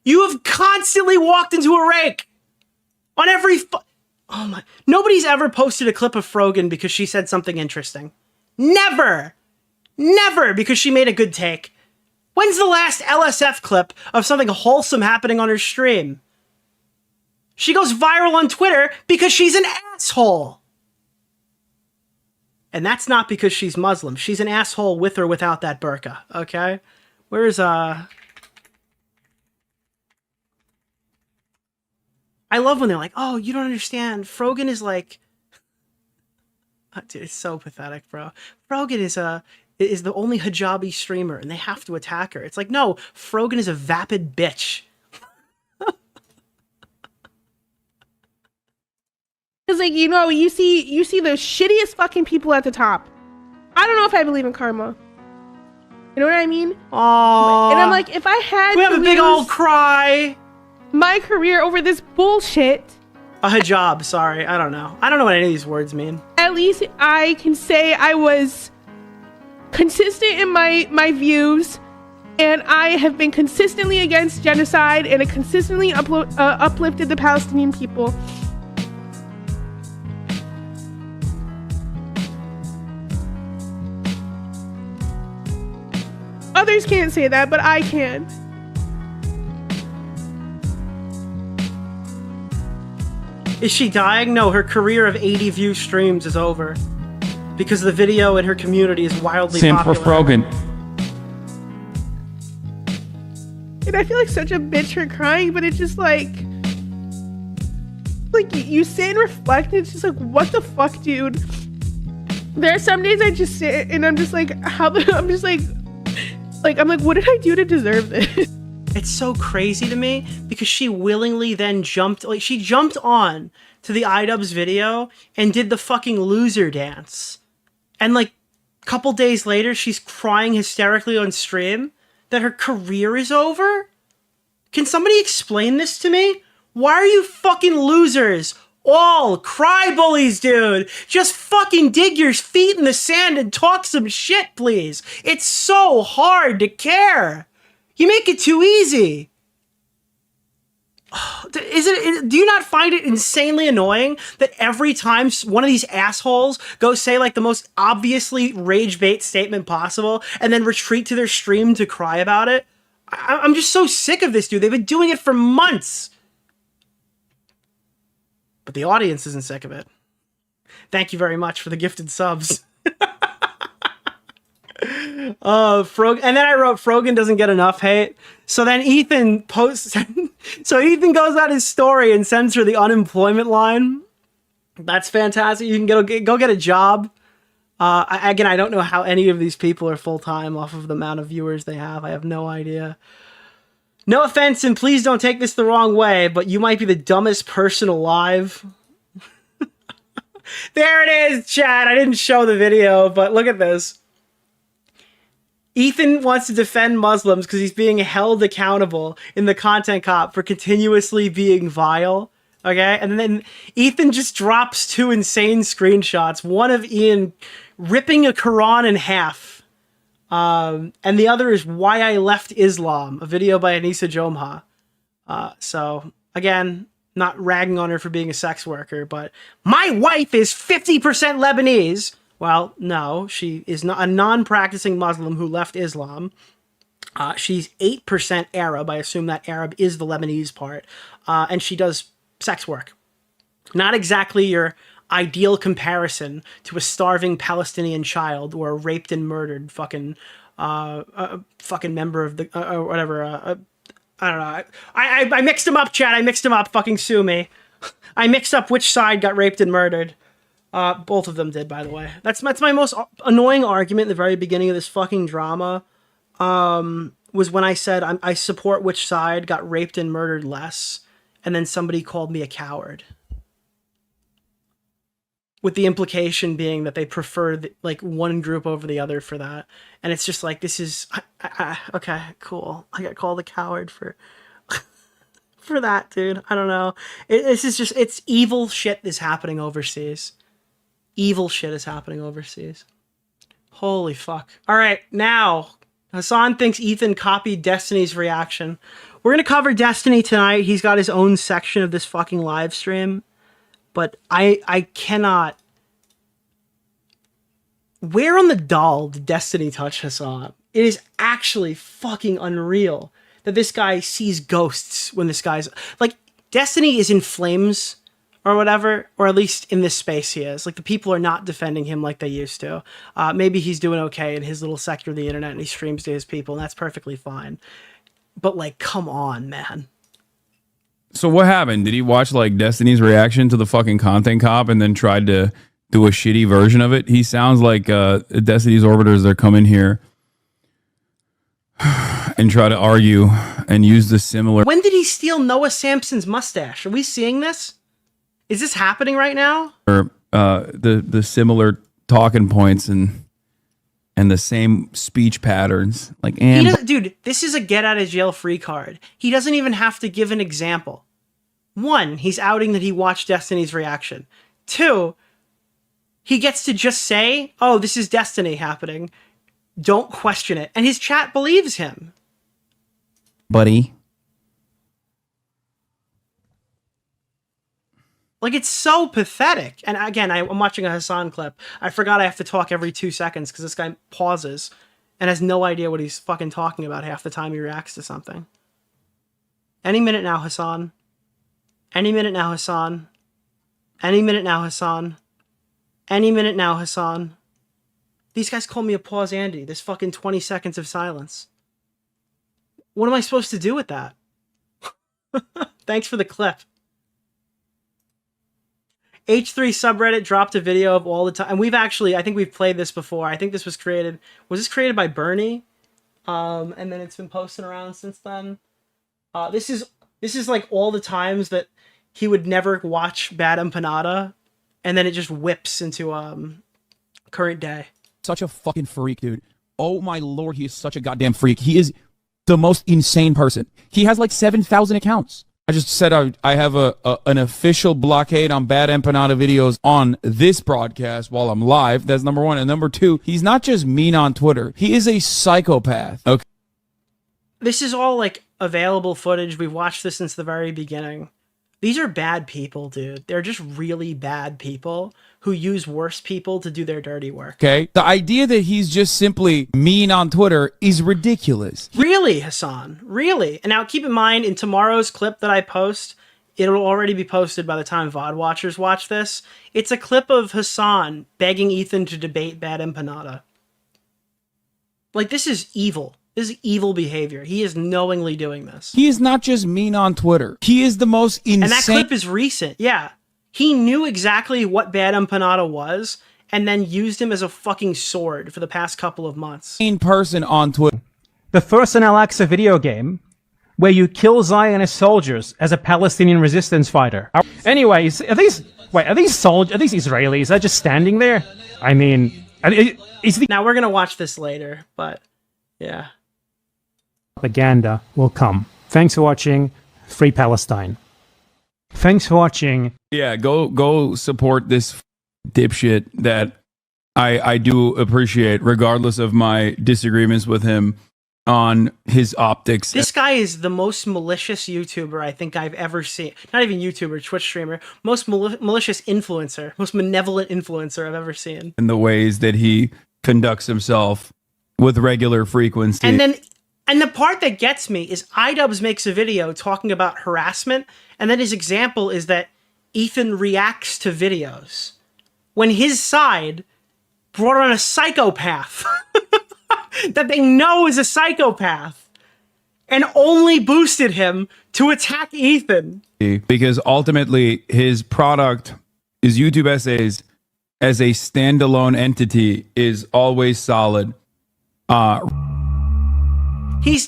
You have constantly walked into a rake on every. Oh my! Nobody's ever posted a clip of Frogan because she said something interesting. Never, never because she made a good take. When's the last LSF clip of something wholesome happening on her stream? She goes viral on Twitter because she's an asshole. And that's not because she's Muslim. She's an asshole with or without that burqa, okay? Where's, I love when they're like, oh, you don't understand. Frogan is like... Dude, it's so pathetic, bro. Frogan is the only hijabi streamer, and they have to attack her. It's like, no, Frogan is a vapid bitch. Because, like, you know, you see the shittiest fucking people at the top. I don't know if I believe in karma. You know what I mean? Aww. And I'm like, if I had we have a big old cry. My career over this bullshit. A hijab, sorry. I don't know. I don't know what any of these words mean. At least I can say I was consistent in my views, and I have been consistently against genocide, and it consistently uplifted the Palestinian people. Others can't say that, but I can. Is she dying? No, her career of 80 view streams is over. Because the video in her community is wildly popular. For Frogan. And I feel like such a bitch for crying, but it's just like you sit and reflect, and it's just like, what the fuck, dude? There are some days I just sit and I'm just like, I'm like, what did I do to deserve this? It's so crazy to me because she willingly then jumped on to the iDubbbz video and did the fucking loser dance. And like a couple days later, she's crying hysterically on stream that her career is over? Can somebody explain this to me? Why are you fucking losers all cry bullies, dude? Just fucking dig your feet in the sand and talk some shit, please. It's so hard to care. You make it too easy. Do you not find it insanely annoying that every time one of these assholes goes say like the most obviously rage bait statement possible and then retreat to their stream to cry about it? I'm just so sick of this, dude. They've been doing it for months. But the audience isn't sick of it. Thank you very much for the gifted subs. And then I wrote Frogan doesn't get enough hate. So then Ethan posts. So Ethan goes out his story and sends her the unemployment line. That's fantastic. You can go get a job. Again, I don't know how any of these people are full time off of the amount of viewers they have. I have no idea. No offense, and please don't take this the wrong way, but you might be the dumbest person alive. There it is, chat. I didn't show the video, but look at this. Ethan wants to defend Muslims because he's being held accountable in the content cop for continuously being vile. Okay? And then Ethan just drops two insane screenshots. One of Ian ripping a Quran in half. And the other is Why I Left Islam, a video by Anissa Jomha. So, again, not ragging on her for being a sex worker, but my wife is 50% Lebanese. Well, no, she is not a non-practicing Muslim who left Islam. She's 8% Arab. I assume that Arab is the Lebanese part. And she does sex work. Not exactly your ideal comparison to a starving Palestinian child or a raped and murdered fucking member of the or whatever. I don't know. I mixed them up, chat. I mixed them up. Fucking sue me. I mixed up which side got raped and murdered. Both of them did, by the way. That's my most annoying argument in the very beginning of this fucking drama. Was when I said I support which side got raped and murdered less, and then somebody called me a coward. With the implication being that they prefer like one group over the other for that. And it's just like, this is... okay, cool. I got called a coward for for that, dude. I don't know. This is just, it's evil shit is happening overseas. Evil shit is happening overseas. Holy fuck. All right, now, Hasan thinks Ethan copied Destiny's reaction. We're going to cover Destiny tonight. He's got his own section of this fucking live stream. But I cannot... Where on the doll did Destiny touch Hasan? It is actually fucking unreal that this guy sees ghosts when this guy's... Like, Destiny is in flames or whatever, or at least in this space he is. Like, the people are not defending him like they used to. Maybe he's doing okay in his little sector of the internet and he streams to his people, and that's perfectly fine. But, like, come on, man. So what happened? Did he watch, like, Destiny's reaction to the fucking content cop and then tried to do a shitty version of it? He sounds like Destiny's orbiters that come in here and try to argue and use the similar... When did he steal Noah Sampson's mustache? Are we seeing this? Is this happening right now? Or the similar talking points and the same speech patterns. Like, and dude, this is a get out of jail free card. He doesn't even have to give an example. 1, he's outing that he watched Destiny's reaction. 2, he gets to just say, oh, this is Destiny happening. Don't question it. And his chat believes him. buddy. Like, it's so pathetic. And again, I'm watching a Hasan clip. I forgot I have to talk every 2 seconds because this guy pauses and has no idea what he's fucking talking about half the time he reacts to something. Any minute now, Hasan. Any minute now, Hasan. Any minute now, Hasan. Any minute now, Hasan. These guys call me a pause Andy. This fucking 20 seconds of silence. What am I supposed to do with that? Thanks for the clip. H3 subreddit dropped a video of all the time. And we've actually, I think we've played this before. I think this was this created by Bernie? And then it's been posted around since then. This is like all the times that he would never watch Bad Empanada. And then it just whips into current day. Such a fucking freak, dude. Oh my lord, he is such a goddamn freak. He is the most insane person. He has like 7,000 accounts. I just said I have an official blockade on Bad Empanada videos on this broadcast while I'm live. That's number 1. And number 2, he's not just mean on Twitter. He is a psychopath. Okay. This is all like available footage. We've watched this since the very beginning. These are bad people, dude. They're just really bad people who use worse people to do their dirty work. Okay. The idea that he's just simply mean on Twitter is ridiculous. Really, Hasan? Really? And now keep in mind, in tomorrow's clip that I post, it'll already be posted by the time VOD watchers watch this. It's a clip of Hasan begging Ethan to debate Bad Empanada. Like, this is evil. This is evil behavior. He is knowingly doing this. He is not just mean on Twitter. He is the most insane... And that clip is recent, yeah. He knew exactly what Bad Empanada was and then used him as a fucking sword for the past couple of months. ...person on Twitter. The first in Al-Aqsa video game where you kill Zionist soldiers as a Palestinian resistance fighter. Anyways, are these Israelis? Are just standing there? I mean... Now, we're going to watch this later, but yeah. Propaganda will come. Thanks for watching. Free Palestine. Thanks for watching. Yeah, go support this dipshit that I do appreciate, regardless of my disagreements with him on his optics. This guy is the most malicious YouTuber I think I've ever seen. Not even YouTuber, Twitch streamer. Most malicious influencer. Most malevolent influencer I've ever seen. In the ways that he conducts himself with regular frequency. And the part that gets me is iDubbbz makes a video talking about harassment, and then his example is that Ethan reacts to videos when his side brought on a psychopath that they know is a psychopath and only boosted him to attack Ethan. Because ultimately his product, his YouTube essays as a standalone entity is always solid. He's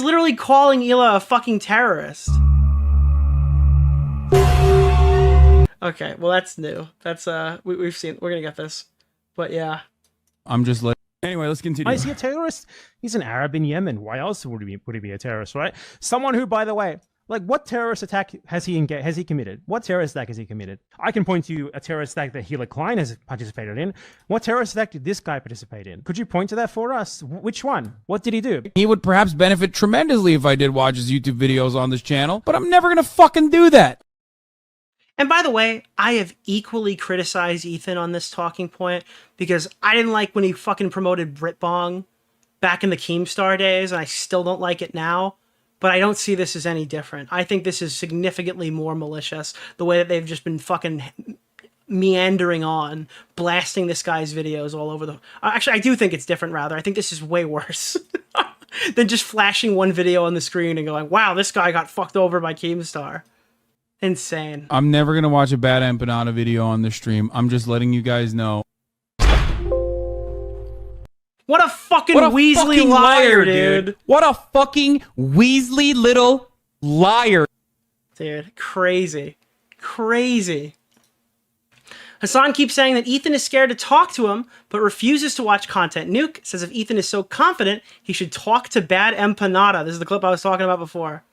literally calling Ela a fucking terrorist. Okay, well that's new. That's we've seen. We're gonna get this, but yeah. I'm just like. Anyway, let's continue. Why is he a terrorist? He's an Arab in Yemen. Why else would he be a terrorist, right? Someone who, by the way, Like, what terrorist attack has he committed? What terrorist attack has he committed? I can point to a terrorist attack that Klein has participated in. What terrorist attack did this guy participate in? Could you point to that for us? Which one? What did he do? He would perhaps benefit tremendously if I did watch his YouTube videos on this channel, but I'm never gonna fucking do that. And by the way, I have equally criticized Ethan on this talking point because I didn't like when he fucking promoted Britbong back in the Keemstar days, and I still don't like it now. But I don't see this as any different. I think this is significantly more malicious, the way that they've just been fucking meandering on, blasting this guy's videos all over the... Actually, I do think it's different, rather. I think this is way worse than just flashing one video on the screen and going, wow, this guy got fucked over by Keemstar. Insane. I'm never going to watch a bad empanada video on the stream. I'm just letting you guys know. What a fucking Weasley liar, dude. What a fucking Weasley little liar. Dude, crazy. Crazy. Hasan keeps saying that Ethan is scared to talk to him, but refuses to watch content. Nuke says if Ethan is so confident, he should talk to Bad Empanada. This is the clip I was talking about before.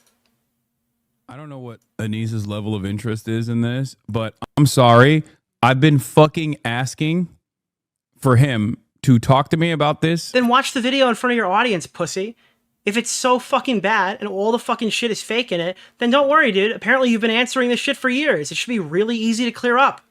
I don't know what Anis's level of interest is in this, but I'm sorry. I've been fucking asking for him to talk to me about this. Then watch the video in front of your audience, pussy. If it's so fucking bad and all the fucking shit is fake in it, then don't worry, dude. Apparently you've been answering this shit for years. It should be really easy to clear up.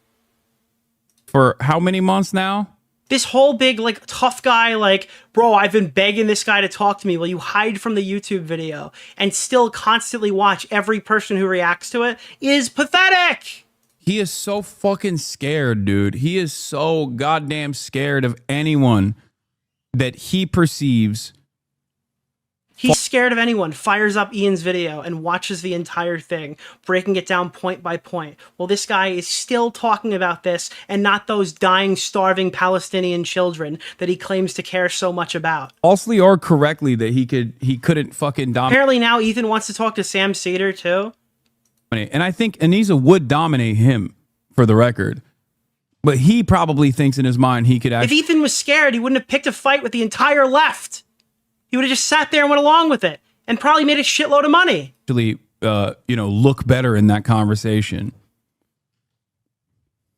For how many months now? This whole big, like, tough guy, like, bro, I've been begging this guy to talk to me while you hide from the YouTube video and still constantly watch every person who reacts to it is pathetic. He is so fucking scared, dude. He is so goddamn scared of anyone that he perceives. He's scared of anyone, fires up Ian's video and watches the entire thing, breaking it down point by point. Well, this guy is still talking about this and not those dying, starving Palestinian children that he claims to care so much about. Falsely or correctly that he couldn't fucking dominate. Apparently now Ethan wants to talk to Sam Cedar too. And I think Anisa would dominate him, for the record. But he probably thinks in his mind he could actually... If Ethan was scared, he wouldn't have picked a fight with the entire left. He would have just sat there and went along with it and probably made a shitload of money. Actually, look better in that conversation.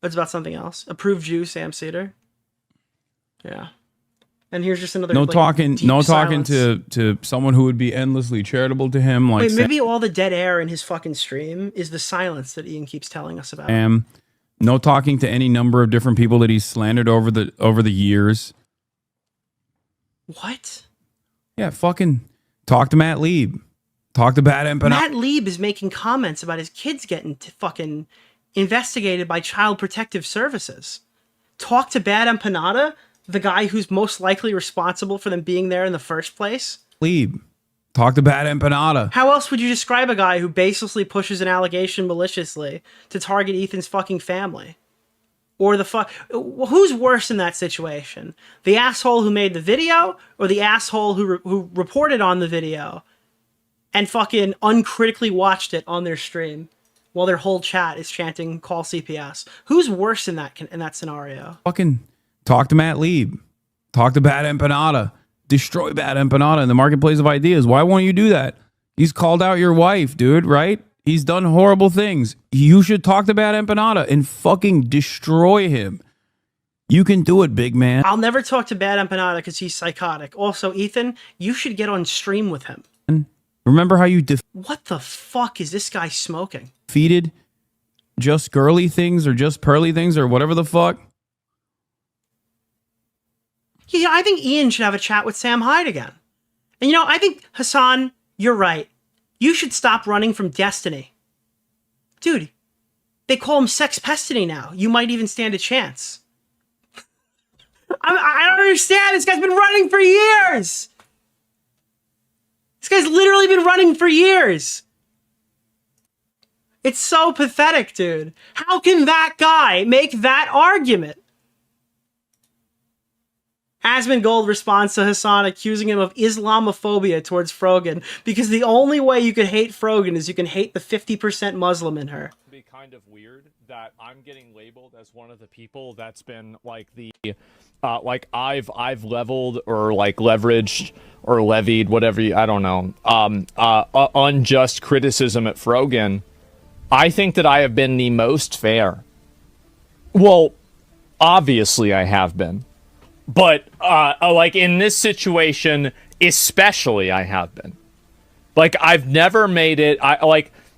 It's about something else. Approved Jew, Sam Cedar. Yeah. And here's just another No like, talking silence. to someone who would be endlessly charitable to him. Like Wait, maybe all the dead air in his fucking stream is the silence that Ian keeps telling us about. No talking to any number of different people that he's slandered over the years. What? Yeah, fucking talk to Matt Lieb. Talk to Bad Empanada. Matt Lieb is making comments about his kids getting fucking investigated by Child Protective Services. Talk to Bad Empanada, the guy who's most likely responsible for them being there in the first place. Lieb. Talk to Bad Empanada. How else would you describe a guy who baselessly pushes an allegation maliciously to target Ethan's fucking family? Or who's worse in that situation? The asshole who made the video or the asshole who reported on the video and fucking uncritically watched it on their stream while their whole chat is chanting call CPS? Who's worse in that scenario? Fucking talk to Matt Lieb. Talk to Bad Empanada. Destroy Bad Empanada in the marketplace of ideas. Why won't you do that? He's called out your wife, dude, right? He's done horrible things. You should talk to Bad Empanada and fucking destroy him. You can do it, big man. I'll never talk to Bad Empanada because he's psychotic. Also, Ethan, you should get on stream with him. Remember how you What the fuck is this guy smoking? defeated just girly things or just pearly things or whatever the fuck? Yeah, I think Ian should have a chat with Sam Hyde again. And I think, Hasan, you're right. You should stop running from Destiny. Dude, they call him Sex Pestiny now. You might even stand a chance. I don't understand. This guy's been running for years. This guy's literally been running for years. It's so pathetic, dude. How can that guy make that argument? Asmongold responds to Hasan, accusing him of Islamophobia towards Frogan, because the only way you can hate Frogan is you can hate the 50% Muslim in her. be kind of weird that I'm getting labeled as one of the people that's been like the like I've leveled or like leveraged or levied whatever I don't know unjust criticism at Frogan. I think that I have been the most fair. Well, obviously I have been, but like in this situation especially I have been. Like I've never made it.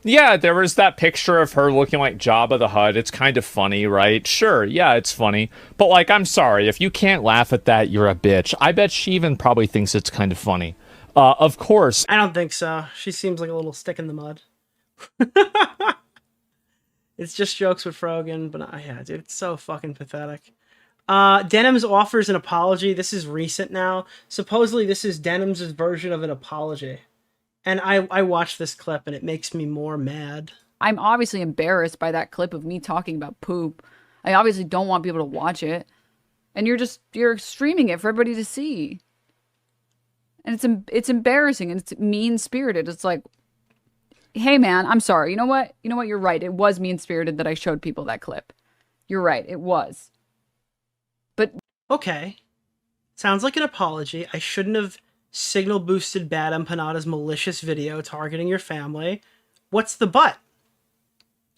Yeah, there was that picture of her looking like Jabba the Hutt. It's kind of funny, right? Sure, yeah, it's funny. But, like, I'm sorry. If you can't laugh at that, you're a bitch. I bet she even probably thinks it's kind of funny. Of course. I don't think so. She seems like a little stick in the mud. It's just jokes with Frogan, but yeah, dude, it's so fucking pathetic. Denims offers an apology. This is recent now. Supposedly, this is Denims' version of an apology. And I watched this clip and it makes me more mad. I'm obviously embarrassed by that clip of me talking about poop. I obviously don't want people to watch it. And you're streaming it for everybody to see. And it's embarrassing and it's mean-spirited. It's like, hey man, I'm sorry. You know what? You're right. It was mean-spirited that I showed people that clip. You're right. It was. But okay. Sounds like an apology. I shouldn't have signal boosted Bad Empanada's malicious video targeting your family. What's the but?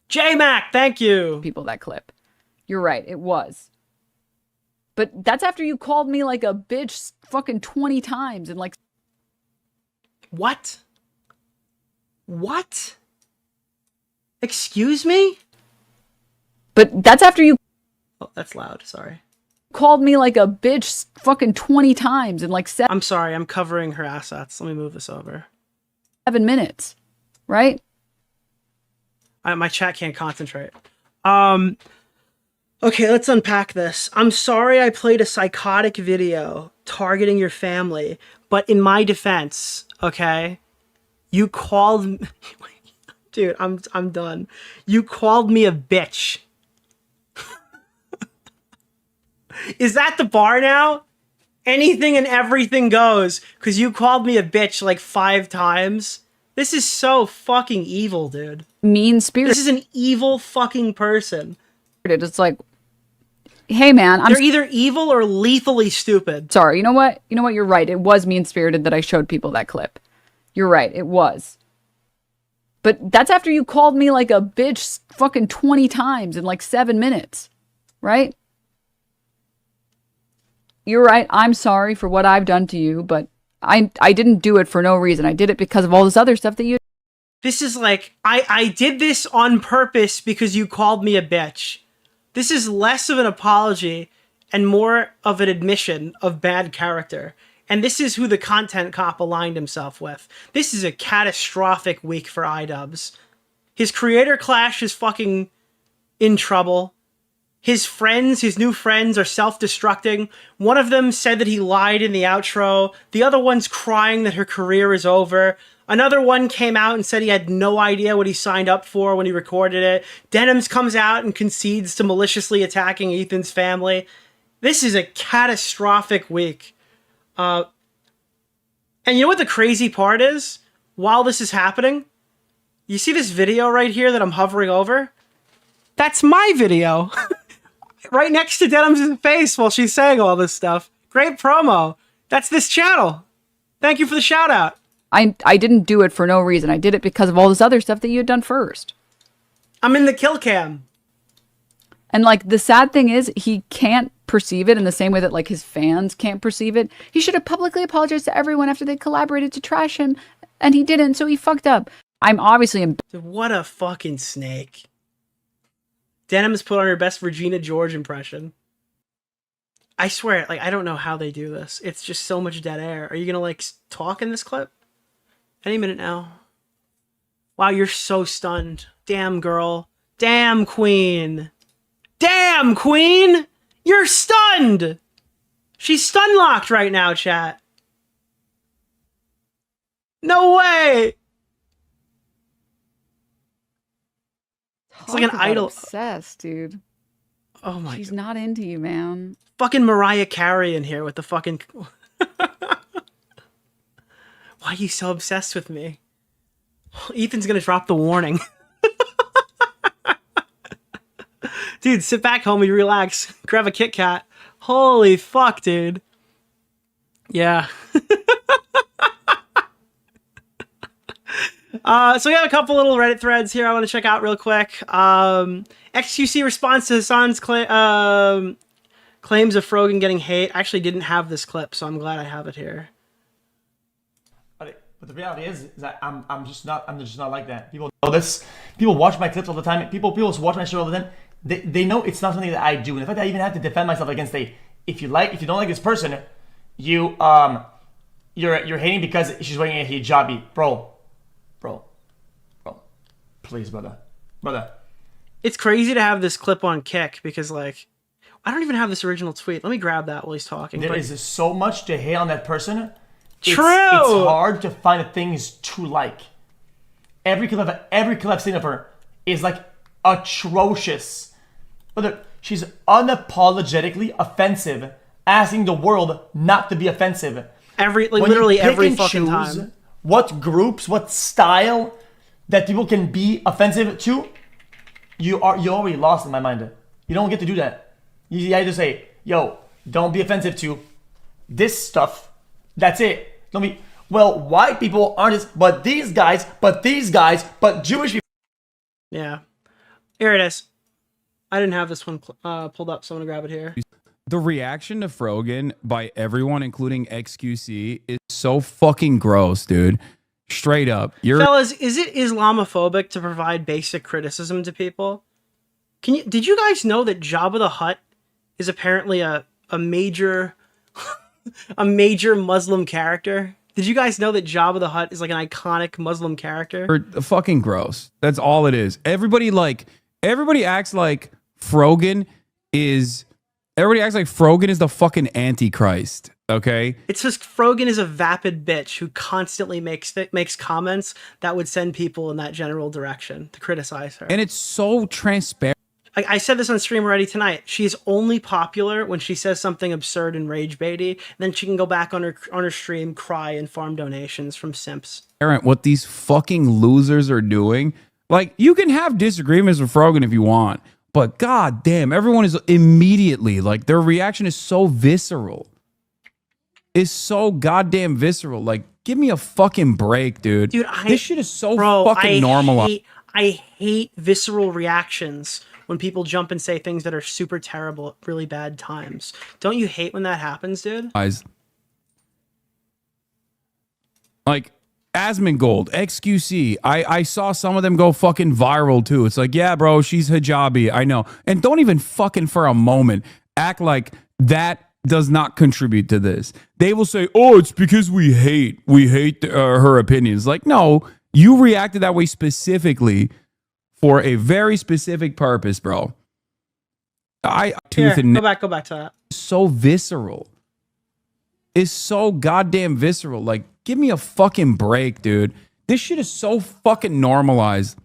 J-Mac, thank you. People that clip. You're right, it was. But that's after you called me like a bitch fucking 20 times and like... What? What? Excuse me? But that's after you... Oh, that's loud, sorry. Called me like a bitch fucking 20 times in like I'm sorry, I'm covering her assets. Let me move this over. 7 minutes, right? My chat can't concentrate. Okay, let's unpack this. I'm sorry I played a psychotic video targeting your family, but in my defense, okay, you called... Dude, I'm done. You called me a bitch. Is that the bar now? Anything and everything goes, because you called me a bitch like 5 times? This is so fucking evil, dude. Mean-spirited. This is an evil fucking person. It's like, hey man, They're either evil or lethally stupid. Sorry, you know what? You're right. It was mean-spirited that I showed people that clip. You're right, it was. But that's after you called me like a bitch fucking 20 times in like 7 minutes, right? You're right. I'm sorry for what I've done to you, but I didn't do it for no reason. I did it because of all this other stuff that you... This is like, I did this on purpose because you called me a bitch. This is less of an apology and more of an admission of bad character. And this is who the content cop aligned himself with. This is a catastrophic week for iDubbbz. His creator clash is fucking in trouble. His friends, his new friends, are self-destructing. One of them said that he lied in the outro. The other one's crying that her career is over. Another one came out and said he had no idea what he signed up for when he recorded it. Denims comes out and concedes to maliciously attacking Ethan's family. This is a catastrophic week. And you know what the crazy part is? While this is happening, you see this video right here that I'm hovering over? That's my video. Right next to Denims' face while she's saying all this stuff. Great promo. That's this channel. Thank you for the shout out. I didn't do it for no reason. I did it because of all this other stuff that you had done first. I'm in the kill cam. And like the sad thing is he can't perceive it in the same way that like his fans can't perceive it. He should have publicly apologized to everyone after they collaborated to trash him, and he didn't, so he fucked up. I'm obviously what a fucking snake. Denims put on her best Regina George impression. I swear, like, I don't know how they do this. It's just so much dead air. Are you gonna, like, talk in this clip? Any minute now. Wow, you're so stunned. Damn, girl. Damn, queen. Damn, queen! You're stunned! She's stun-locked right now, chat. No way! It's like an idol. Obsessed, dude. Oh my She's not into you, man. Fucking Mariah Carey in here with the fucking... Why are you so obsessed with me? Ethan's gonna drop the warning. Dude, sit back, homie, relax, grab a Kit Kat. Holy fuck, dude. Yeah. So we have a couple little Reddit threads here I want to check out real quick. XQC response to Hasan's claims of Frogan getting hate. I actually didn't have this clip, so I'm glad I have it here. But the reality is that I'm just not like that. People know this. People watch my clips all the time. People watch my show all the time. They know it's not something that I do. And in fact, I even have to defend myself against if you don't like this person, you're hating because she's wearing a hijabi, bro. Please, brother. It's crazy to have this clip on Kick because, like, I don't even have this original tweet. Let me grab that while he's talking. There is so much to hate on that person. True. It's hard to find things to like. Every clip I've seen of her is like atrocious. But she's unapologetically offensive, asking the world not to be offensive. Literally every fucking time. What groups, what style that people can be offensive to, you already lost in my mind. You don't get to do that. You have to say, yo, don't be offensive to this stuff. That's it. Don't be, well, white people aren't but these guys, but Jewish people. Yeah. Here it is. I didn't have this one pulled up, so I'm going to grab it here. The reaction to Frogan by everyone, including XQC, is so fucking gross, dude. Straight up. Fellas, is it Islamophobic to provide basic criticism to people? Did you guys know that Jabba the Hutt is apparently a major a major Muslim character? Did you guys know that Jabba the Hutt is like an iconic Muslim character? Fucking gross. That's all it is. Everybody acts like Frogan is the fucking Antichrist. Okay? It's just Frogan is a vapid bitch who constantly makes comments that would send people in that general direction to criticize her. And it's so transparent. I said this on stream already tonight. She's only popular when she says something absurd and rage baity. Then she can go back on her stream, cry, and farm donations from simps. What these fucking losers are doing. Like, you can have disagreements with Frogan if you want, but god damn, everyone is immediately like, their reaction is so visceral. Is so goddamn visceral. Like, give me a fucking break, dude. This shit is so fucking normal. I hate visceral reactions when people jump and say things that are super terrible at really bad times. Don't you hate when that happens, dude? Like, Asmongold, XQC, I saw some of them go fucking viral too. It's like, yeah, bro, she's hijabi. I know. And don't even fucking for a moment act like that does not contribute to this. They will say, oh, it's because we hate her opinions. Like, no, you reacted that way specifically for a very specific purpose, bro. Go back to that. So visceral. Is so goddamn visceral. Like, give me a fucking break, dude. This shit is so fucking normalized.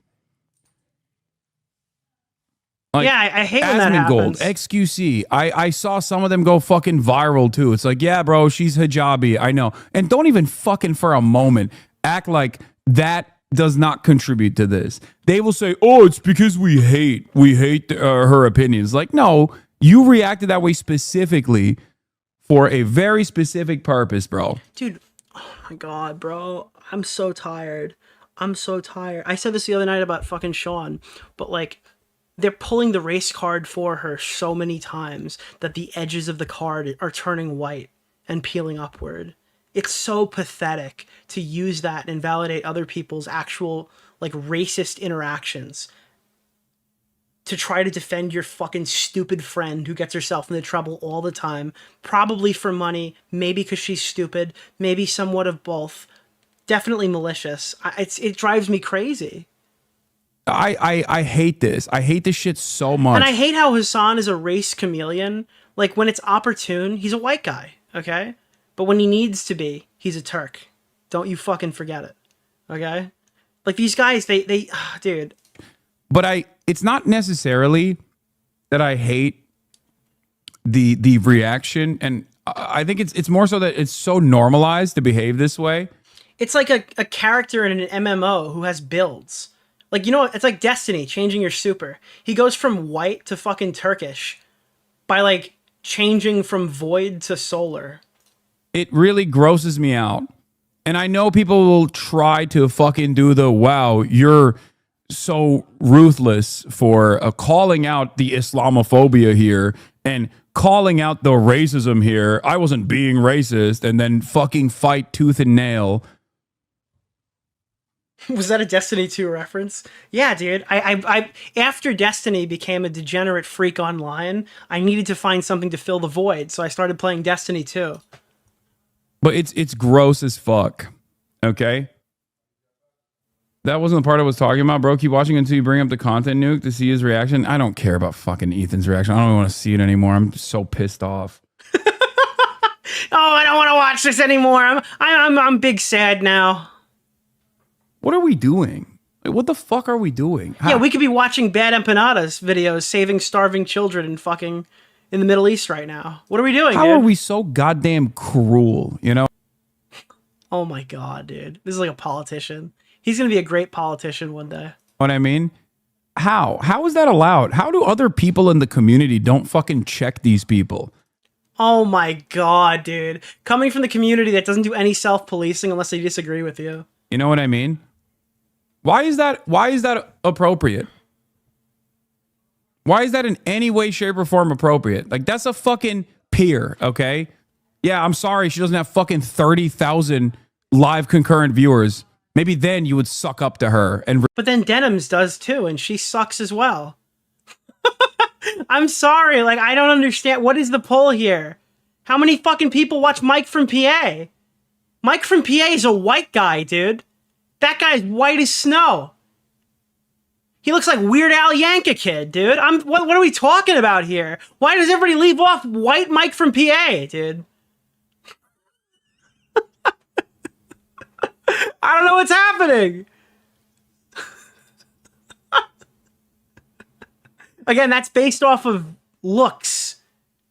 Like, yeah, I hate when that happens. XQC, I saw some of them go fucking viral too. It's like, yeah, bro, she's hijabi. I know. And don't even fucking for a moment act like that does not contribute to this. They will say, oh, it's because we hate her opinions. Like, no, you reacted that way specifically for a very specific purpose, bro. Dude, oh my god, bro. I'm so tired. I said this the other night about fucking Sean, but like, they're pulling the race card for her so many times that the edges of the card are turning white and peeling upward. It's so pathetic to use that and invalidate other people's actual, like, racist interactions to try to defend your fucking stupid friend who gets herself into trouble all the time, probably for money, maybe because she's stupid, maybe somewhat of both. Definitely malicious. It drives me crazy. I hate this. I hate this shit so much. And I hate how Hasan is a race chameleon. Like, when it's opportune, he's a white guy, okay? But when he needs to be, he's a Turk. Don't you fucking forget it, okay? Like, these guys, they dude. But it's not necessarily that I hate the reaction, and I think it's more so that it's so normalized to behave this way. It's like a character in an MMO who has builds. Like, you know, it's like Destiny changing your super. He goes from white to fucking Turkish by like changing from void to solar. It really grosses me out. And I know people will try to fucking do the, wow, you're so ruthless for calling out the Islamophobia here and calling out the racism here. I wasn't being racist, and then fucking fight tooth and nail. Was that a Destiny 2 reference? Yeah, dude. I after Destiny became a degenerate freak online, I needed to find something to fill the void, so I started playing Destiny 2. But it's gross as fuck. Okay? That wasn't the part I was talking about, bro. Keep watching until you bring up the content nuke to see his reaction. I don't care about fucking Ethan's reaction. I don't even want to see it anymore. I'm so pissed off. Oh, I don't want to watch this anymore. I'm big sad now. What are we doing? Like, what the fuck are we doing? Yeah, we could be watching Bad Empanadas videos saving starving children and fucking in the Middle East right now. What are we doing, How dude? are we so goddamn cruel, you know? Oh my god, dude. This is like a politician. He's going to be a great politician one day. What I mean? How? How is that allowed? How do other people in the community don't fucking check these people? Oh my god, dude. Coming from the community that doesn't do any self-policing unless they disagree with you. You know what I mean? Why is that appropriate? Why is that in any way, shape, or form appropriate? Like, that's a fucking peer, okay? Yeah, I'm sorry she doesn't have fucking 30,000 live concurrent viewers. Maybe then you would suck up to her. But then Denims does too, and she sucks as well. I'm sorry, like, I don't understand. What is the pull here? How many fucking people watch Mike from PA? Mike from PA is a white guy, dude. That guy's white as snow. He looks like Weird Al Yankovic, dude. What are we talking about here? Why does everybody leave off white Mike from PA, dude? I don't know what's happening. Again, that's based off of looks,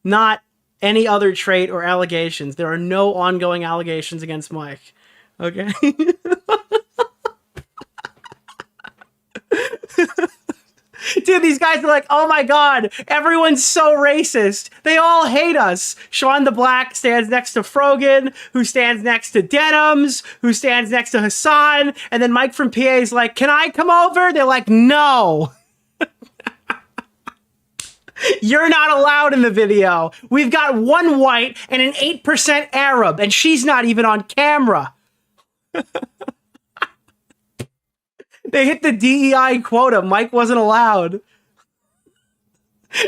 not any other trait or allegations. There are no ongoing allegations against Mike. Okay? Dude, these guys are like, oh my god, everyone's so racist. They all hate us. Sean the Black stands next to Frogan, who stands next to Denims, who stands next to Hasan, and then Mike from PA is like, can I come over? They're like, no. You're not allowed in the video. We've got one white and an 8% Arab, and she's not even on camera. They hit the DEI quota. Mike wasn't allowed.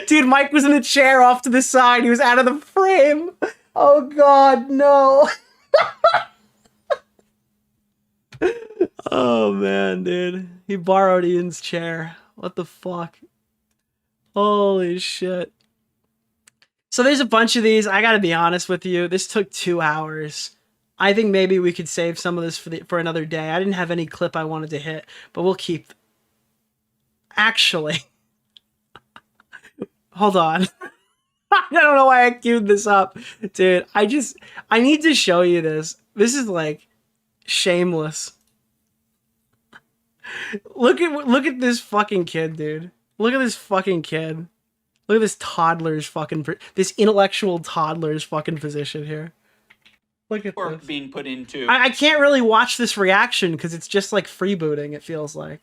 Dude, Mike was in the chair off to the side. He was out of the frame. Oh, God, no. Oh, man, dude. He borrowed Ian's chair. What the fuck? Holy shit. So there's a bunch of these. I gotta be honest with you. This took 2 hours. I think maybe we could save some of this for another day. I didn't have any clip I wanted to hit, but we'll keep... Actually... Hold on. I don't know why I queued this up. Dude, I need to show you this. This is like shameless. Look at this fucking kid, dude. Look at this fucking kid. Look at this toddler's fucking... This intellectual toddler's fucking position here. Look at this. Being put into. I can't really watch this reaction because it's just like freebooting, it feels like.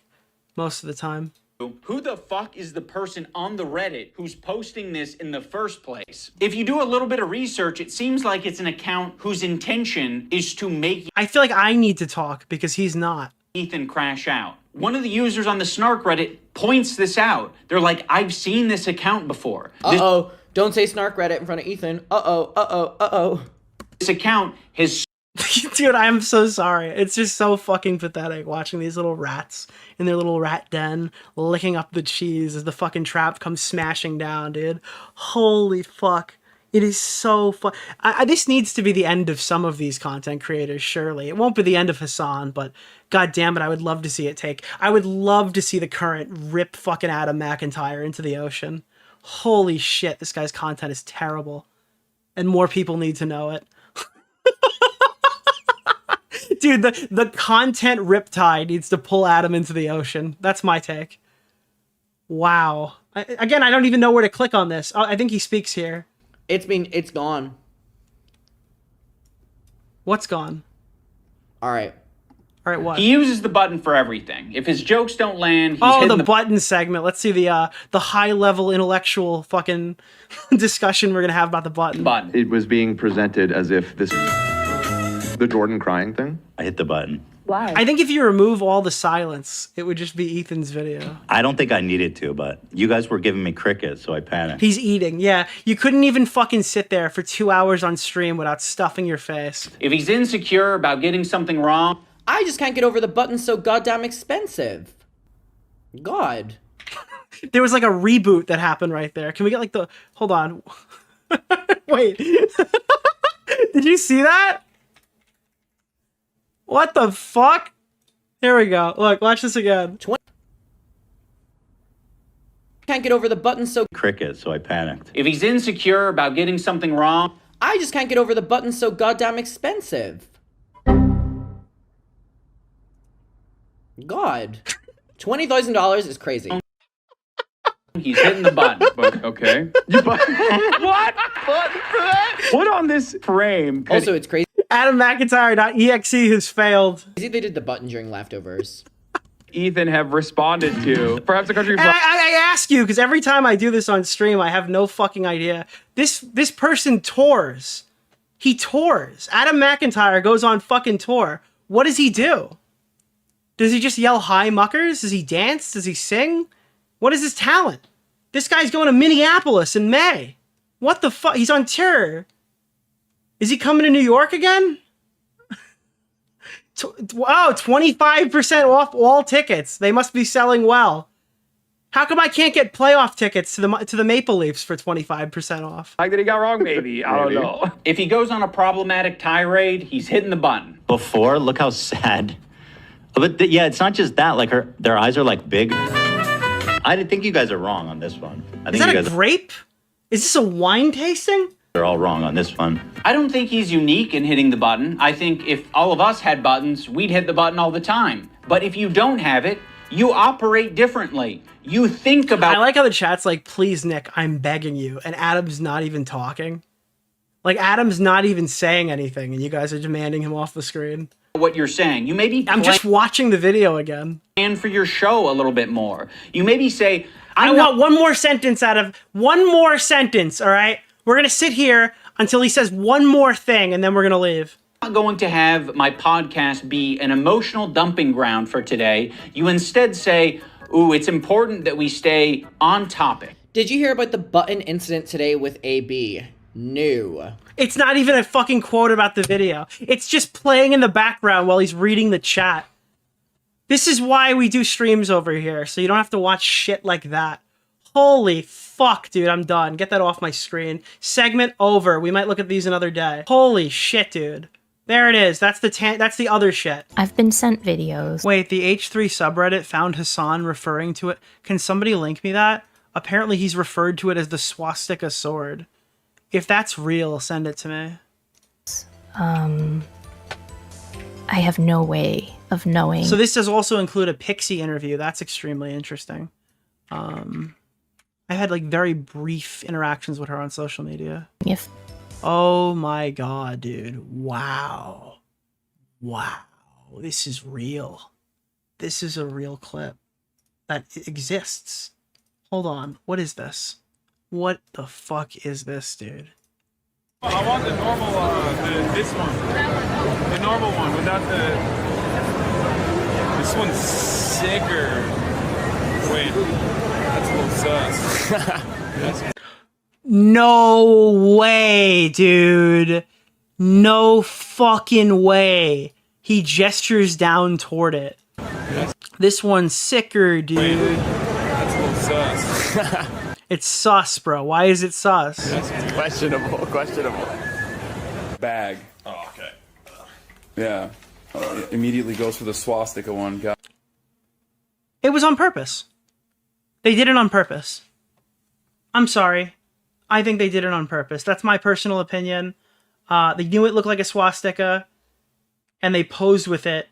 Most of the time. Who the fuck is the person on the Reddit who's posting this in the first place? If you do a little bit of research, it seems like it's an account whose intention is to make... I feel like I need to talk because he's not. Ethan crash out. One of the users on the Snark Reddit points this out. They're like, I've seen this account before. Uh-oh. Don't say Snark Reddit in front of Ethan. Uh-oh, uh-oh, uh-oh. This account has... Dude, I'm so sorry. It's just so fucking pathetic watching these little rats in their little rat den licking up the cheese as the fucking trap comes smashing down, dude. Holy fuck. It is so fun. This needs to be the end of some of these content creators, surely. It won't be the end of Hasan, but god damn it, I would love to see it take. I would love to see the current rip fucking Adam McIntyre into the ocean. Holy shit, this guy's content is terrible. And more people need to know it. Dude, the content riptide needs to pull Adam into the ocean. That's my take. Wow. Again, I don't even know where to click on this. I think he speaks here. It's gone. What's gone? All right. All right, what? He uses the button for everything. If his jokes don't land, he's Oh, hitting the button segment. Let's see the high level intellectual fucking discussion we're gonna have about the button. It was being presented as if the Jordan crying thing. I hit the button. Why? I think if you remove all the silence, it would just be Ethan's video. I don't think I needed to, but you guys were giving me crickets, so I panicked. He's eating. Yeah, you couldn't even fucking sit there for 2 hours on stream without stuffing your face. If he's insecure about getting something wrong, I just can't get over the button so goddamn expensive. God. There was like a reboot that happened right there. Can we get like the... Hold on. Wait. Did you see that? What the fuck? Here we go. Look, watch this again. Can't get over the button so... Crickets, so I panicked. if he's insecure about getting something wrong, I just can't get over the button so goddamn expensive. God. $20,000 is crazy. he's hitting the button. Okay. What? Put on this frame. Also, it's crazy Adam McIntyre.exe has failed. they did the button during leftovers. Ethan have responded to perhaps a country. And I ask you, because every time I do this on stream, I have no fucking idea. This person tours. He tours. Adam McIntyre goes on fucking tour. What does he do? Does he just yell hi muckers? Does he dance? Does he sing? What is his talent? This guy's going to Minneapolis in May. What the fuck? He's on tour. Is he coming to New York again? Wow, 25% off all tickets. They must be selling well. How come I can't get playoff tickets to the Maple Leafs for 25% off? Like that he got wrong, maybe. I don't know. If he goes on a problematic tirade, he's hitting the button. Before, look how sad. But yeah, it's not just that. Like their eyes are like big. I didn't think you guys are wrong on this one. I think Is that you a guys grape? Is this a wine tasting? are all wrong on this one. I don't think he's unique in hitting the button. I think if all of us had buttons, we'd hit the button all the time. But if you don't have it, you operate differently. You think about... I like how the chat's like, please, Nick, I'm begging you. And Adam's not even talking. Like, Adam's not even saying anything, and you guys are demanding him off the screen. What you're saying. You maybe... I'm just watching the video again. Plan for your show a little bit more. You maybe say... I want one more sentence one more sentence, all right? We're going to sit here until he says one more thing, and then we're going to leave. I'm not going to have my podcast be an emotional dumping ground for today. You instead say, ooh, it's important that we stay on topic. Did you hear about the button incident today with AB? No. It's not even a fucking quote about the video. It's just playing in the background while he's reading the chat. This is why we do streams over here, so you don't have to watch shit like that. Holy fuck, dude, I'm done. Get that off my screen. Segment over. We might look at these another day. Holy shit, dude. There it is. That's the other shit. I've been sent videos. Wait, the H3 subreddit found Hasan referring to it. Can somebody link me that? Apparently he's referred to it as the swastika sword. If that's real, send it to me. I have no way of knowing. So this does also include a Pixie interview. That's extremely interesting. I had like very brief interactions with her on social media. If Oh my god, dude. Wow. Wow. This is real. This is a real clip that exists. Hold on. What is this? What the fuck is this, dude? I want the normal, this one. The normal one without the... This one's sicker. Wait, that's a little sus. No way, dude. No fucking way. He gestures down toward it. This one's sicker, dude. Wait, that's a little sus. It's sus, bro. Why is it sus? That's questionable. Bag. Oh, okay. Yeah. Immediately goes for the swastika one. It was on purpose. They did it on purpose. I'm sorry. I think they did it on purpose. That's my personal opinion. They knew it looked like a swastika. and they posed with it,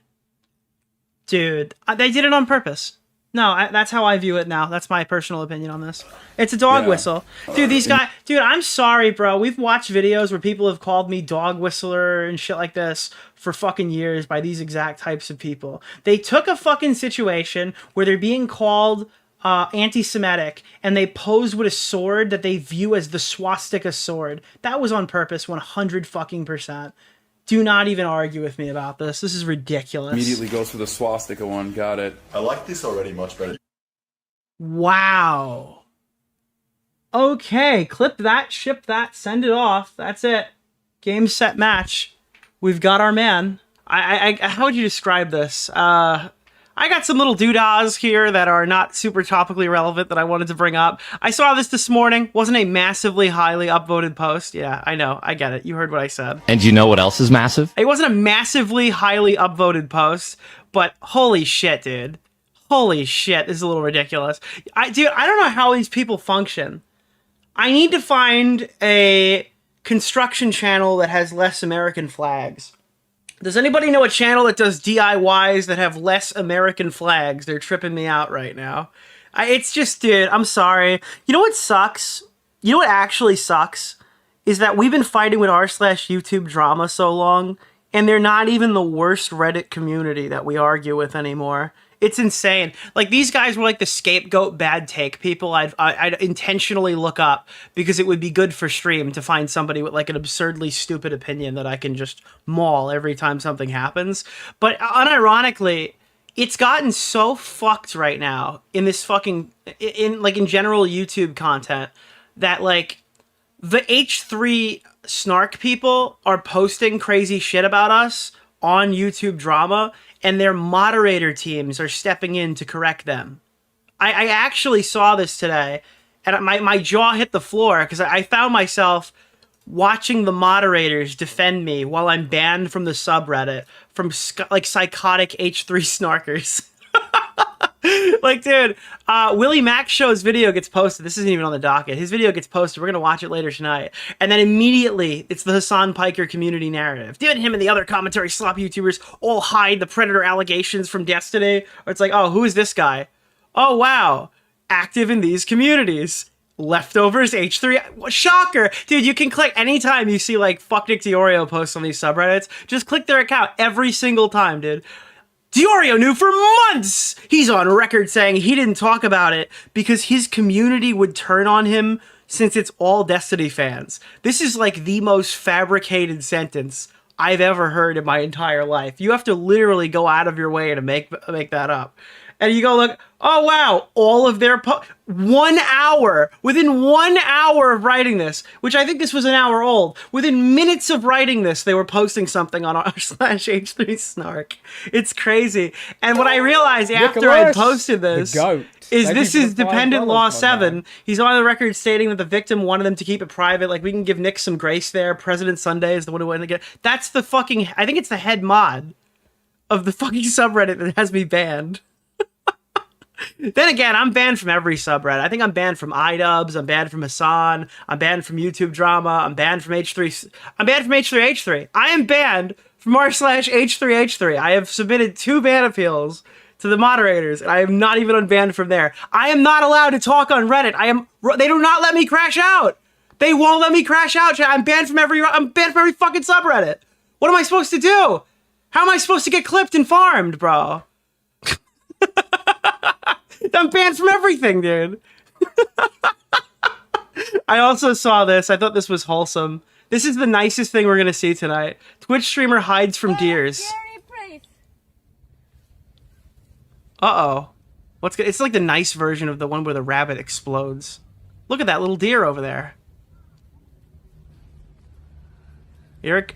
dude, they did it on purpose. No, that's how I view it now. That's my personal opinion on this. It's a dog whistle. Dude, these guys... Dude, I'm sorry, bro. We've watched videos where people have called me dog whistler and shit like this for fucking years by these exact types of people. They took a fucking situation where they're being called anti-Semitic, and they pose with a sword that they view as the swastika sword. That was on purpose, 100%. Do not even argue with me about this. This is ridiculous. Immediately goes for the swastika one. Got it. I like this already much better. Wow. Okay, clip that, ship that, send it off. That's it. Game, set, match. We've got our man. How would you describe this? I got some little doodahs here that are not super topically relevant that I wanted to bring up. I saw this morning. Wasn't a massively highly upvoted post. Yeah, I know. I get it. You heard what I said. And do you know what else is massive? It wasn't a massively highly upvoted post, but holy shit, dude. Holy shit, this is a little ridiculous. Dude, I don't know how these people function. I need to find a construction channel that has less American flags. Does anybody know a channel that does DIYs that have less American flags? They're tripping me out right now. It's just, dude, I'm sorry. You know what sucks? You know what actually sucks? Is that we've been fighting with r/YouTube drama so long, and they're not even the worst Reddit community that we argue with anymore. It's insane. Like, these guys were like the scapegoat bad take people I'd intentionally look up because it would be good for stream to find somebody with like an absurdly stupid opinion that I can just maul every time something happens. But unironically, it's gotten so fucked right now in this fucking, in general YouTube content that like the H3 snark people are posting crazy shit about us on YouTube drama, and their moderator teams are stepping in to correct them. I actually saw this today, and my jaw hit the floor because I found myself watching the moderators defend me while I'm banned from the subreddit from like psychotic H3 snarkers. Like, dude, Willie Mac Show's video gets posted. This isn't even on the docket. His video gets posted. We're going to watch it later tonight. And then immediately, it's the Hasan Piker community narrative. Did him and the other commentary slop YouTubers all hide the Predator allegations from Destiny? Or it's like, oh, who is this guy? Oh, wow. Active in these communities. Leftovers H3. Shocker. Dude, you can click anytime you see, like, fuck Nick DeOrio posts on these subreddits. Just click their account every single time, dude. DeOrio knew for months! He's on record saying he didn't talk about it because his community would turn on him since it's all Destiny fans. This is like the most fabricated sentence I've ever heard in my entire life. You have to literally go out of your way to make that up. And you go look, oh wow, all of their 1 hour, within 1 hour of writing this, which I think this was an hour old, within minutes of writing this, they were posting something on r/H3 Snark. It's crazy. And what I realized after I posted this is this is Dependent Law 7. He's on the record stating that the victim wanted them to keep it private. Like, we can give Nick some grace there. President Sunday is the one who went to get. That's the fucking, I think it's the head mod of the fucking subreddit that has me banned. Then again, I'm banned from every subreddit. I think I'm banned from iDubbbz. I'm banned from Hasan. I'm banned from YouTube drama. I'm banned from H3. I'm banned from H3H3. I am banned from r/H3H3. I have submitted 2 ban appeals to the moderators, and I am not even unbanned from there. I am not allowed to talk on Reddit. They do not let me crash out. They won't let me crash out. I'm banned from every fucking subreddit. What am I supposed to do? How am I supposed to get clipped and farmed, bro? I'm banned from everything, dude. I also saw this. I thought this was wholesome. This is the nicest thing we're going to see tonight. Twitch streamer hides from deers. Uh-oh. It's like the nice version of the one where the rabbit explodes. Look at that little deer over there. Eric.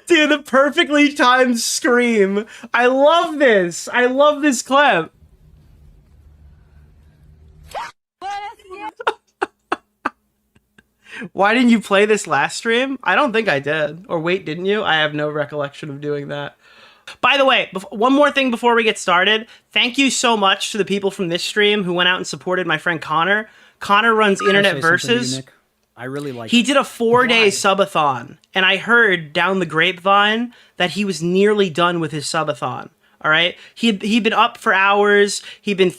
Dude, the perfectly timed scream. I love this. I love this clip. Why didn't you play this last stream? I don't think I did. Or wait, didn't you? I have no recollection of doing that. By the way, one more thing before we get started. Thank you so much to the people from this stream who went out and supported my friend Connor. Connor runs Internet Versus. I really like. He did a 4-day subathon, and I heard down the grapevine that he was nearly done with his subathon. All right, he'd been up for hours. He'd been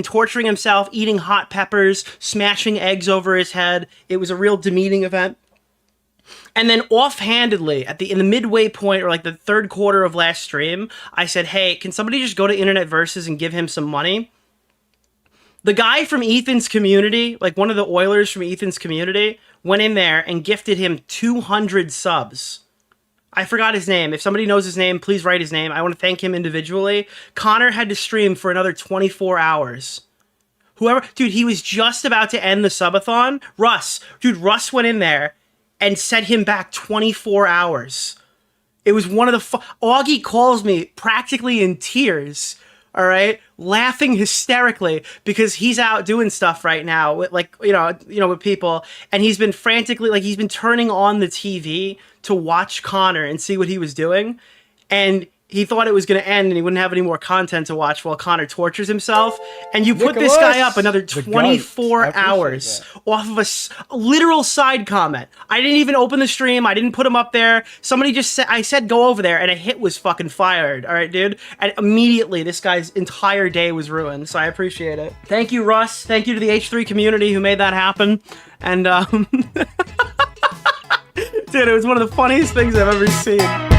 torturing himself, eating hot peppers, smashing eggs over his head. It was a real demeaning event. And then offhandedly, in the midway point, or like the third quarter of last stream, I said, "Hey, can somebody just go to Internet Versus and give him some money?" The guy from Ethan's community, like one of the Oilers from Ethan's community, went in there and gifted him 200 subs. I forgot his name. If somebody knows his name, please write his name. I want to thank him individually. Connor had to stream for another 24 hours. Dude, he was just about to end the subathon. Russ went in there and set him back 24 hours. It was one of the... Augie calls me practically in tears, all right, laughing hysterically because he's out doing stuff right now with, like, with people, and he's been frantically, he's been turning on the TV to watch Connor and see what he was doing, and he thought it was going to end and he wouldn't have any more content to watch while Connor tortures himself. And you put this guy up another 24 hours off of a literal side comment. I didn't even open the stream. I didn't put him up there. Somebody just said, I said go over there, and a hit was fucking fired. All right, dude? And immediately this guy's entire day was ruined. So I appreciate it. Thank you, Russ. Thank you to the H3 community who made that happen. And, dude, it was one of the funniest things I've ever seen.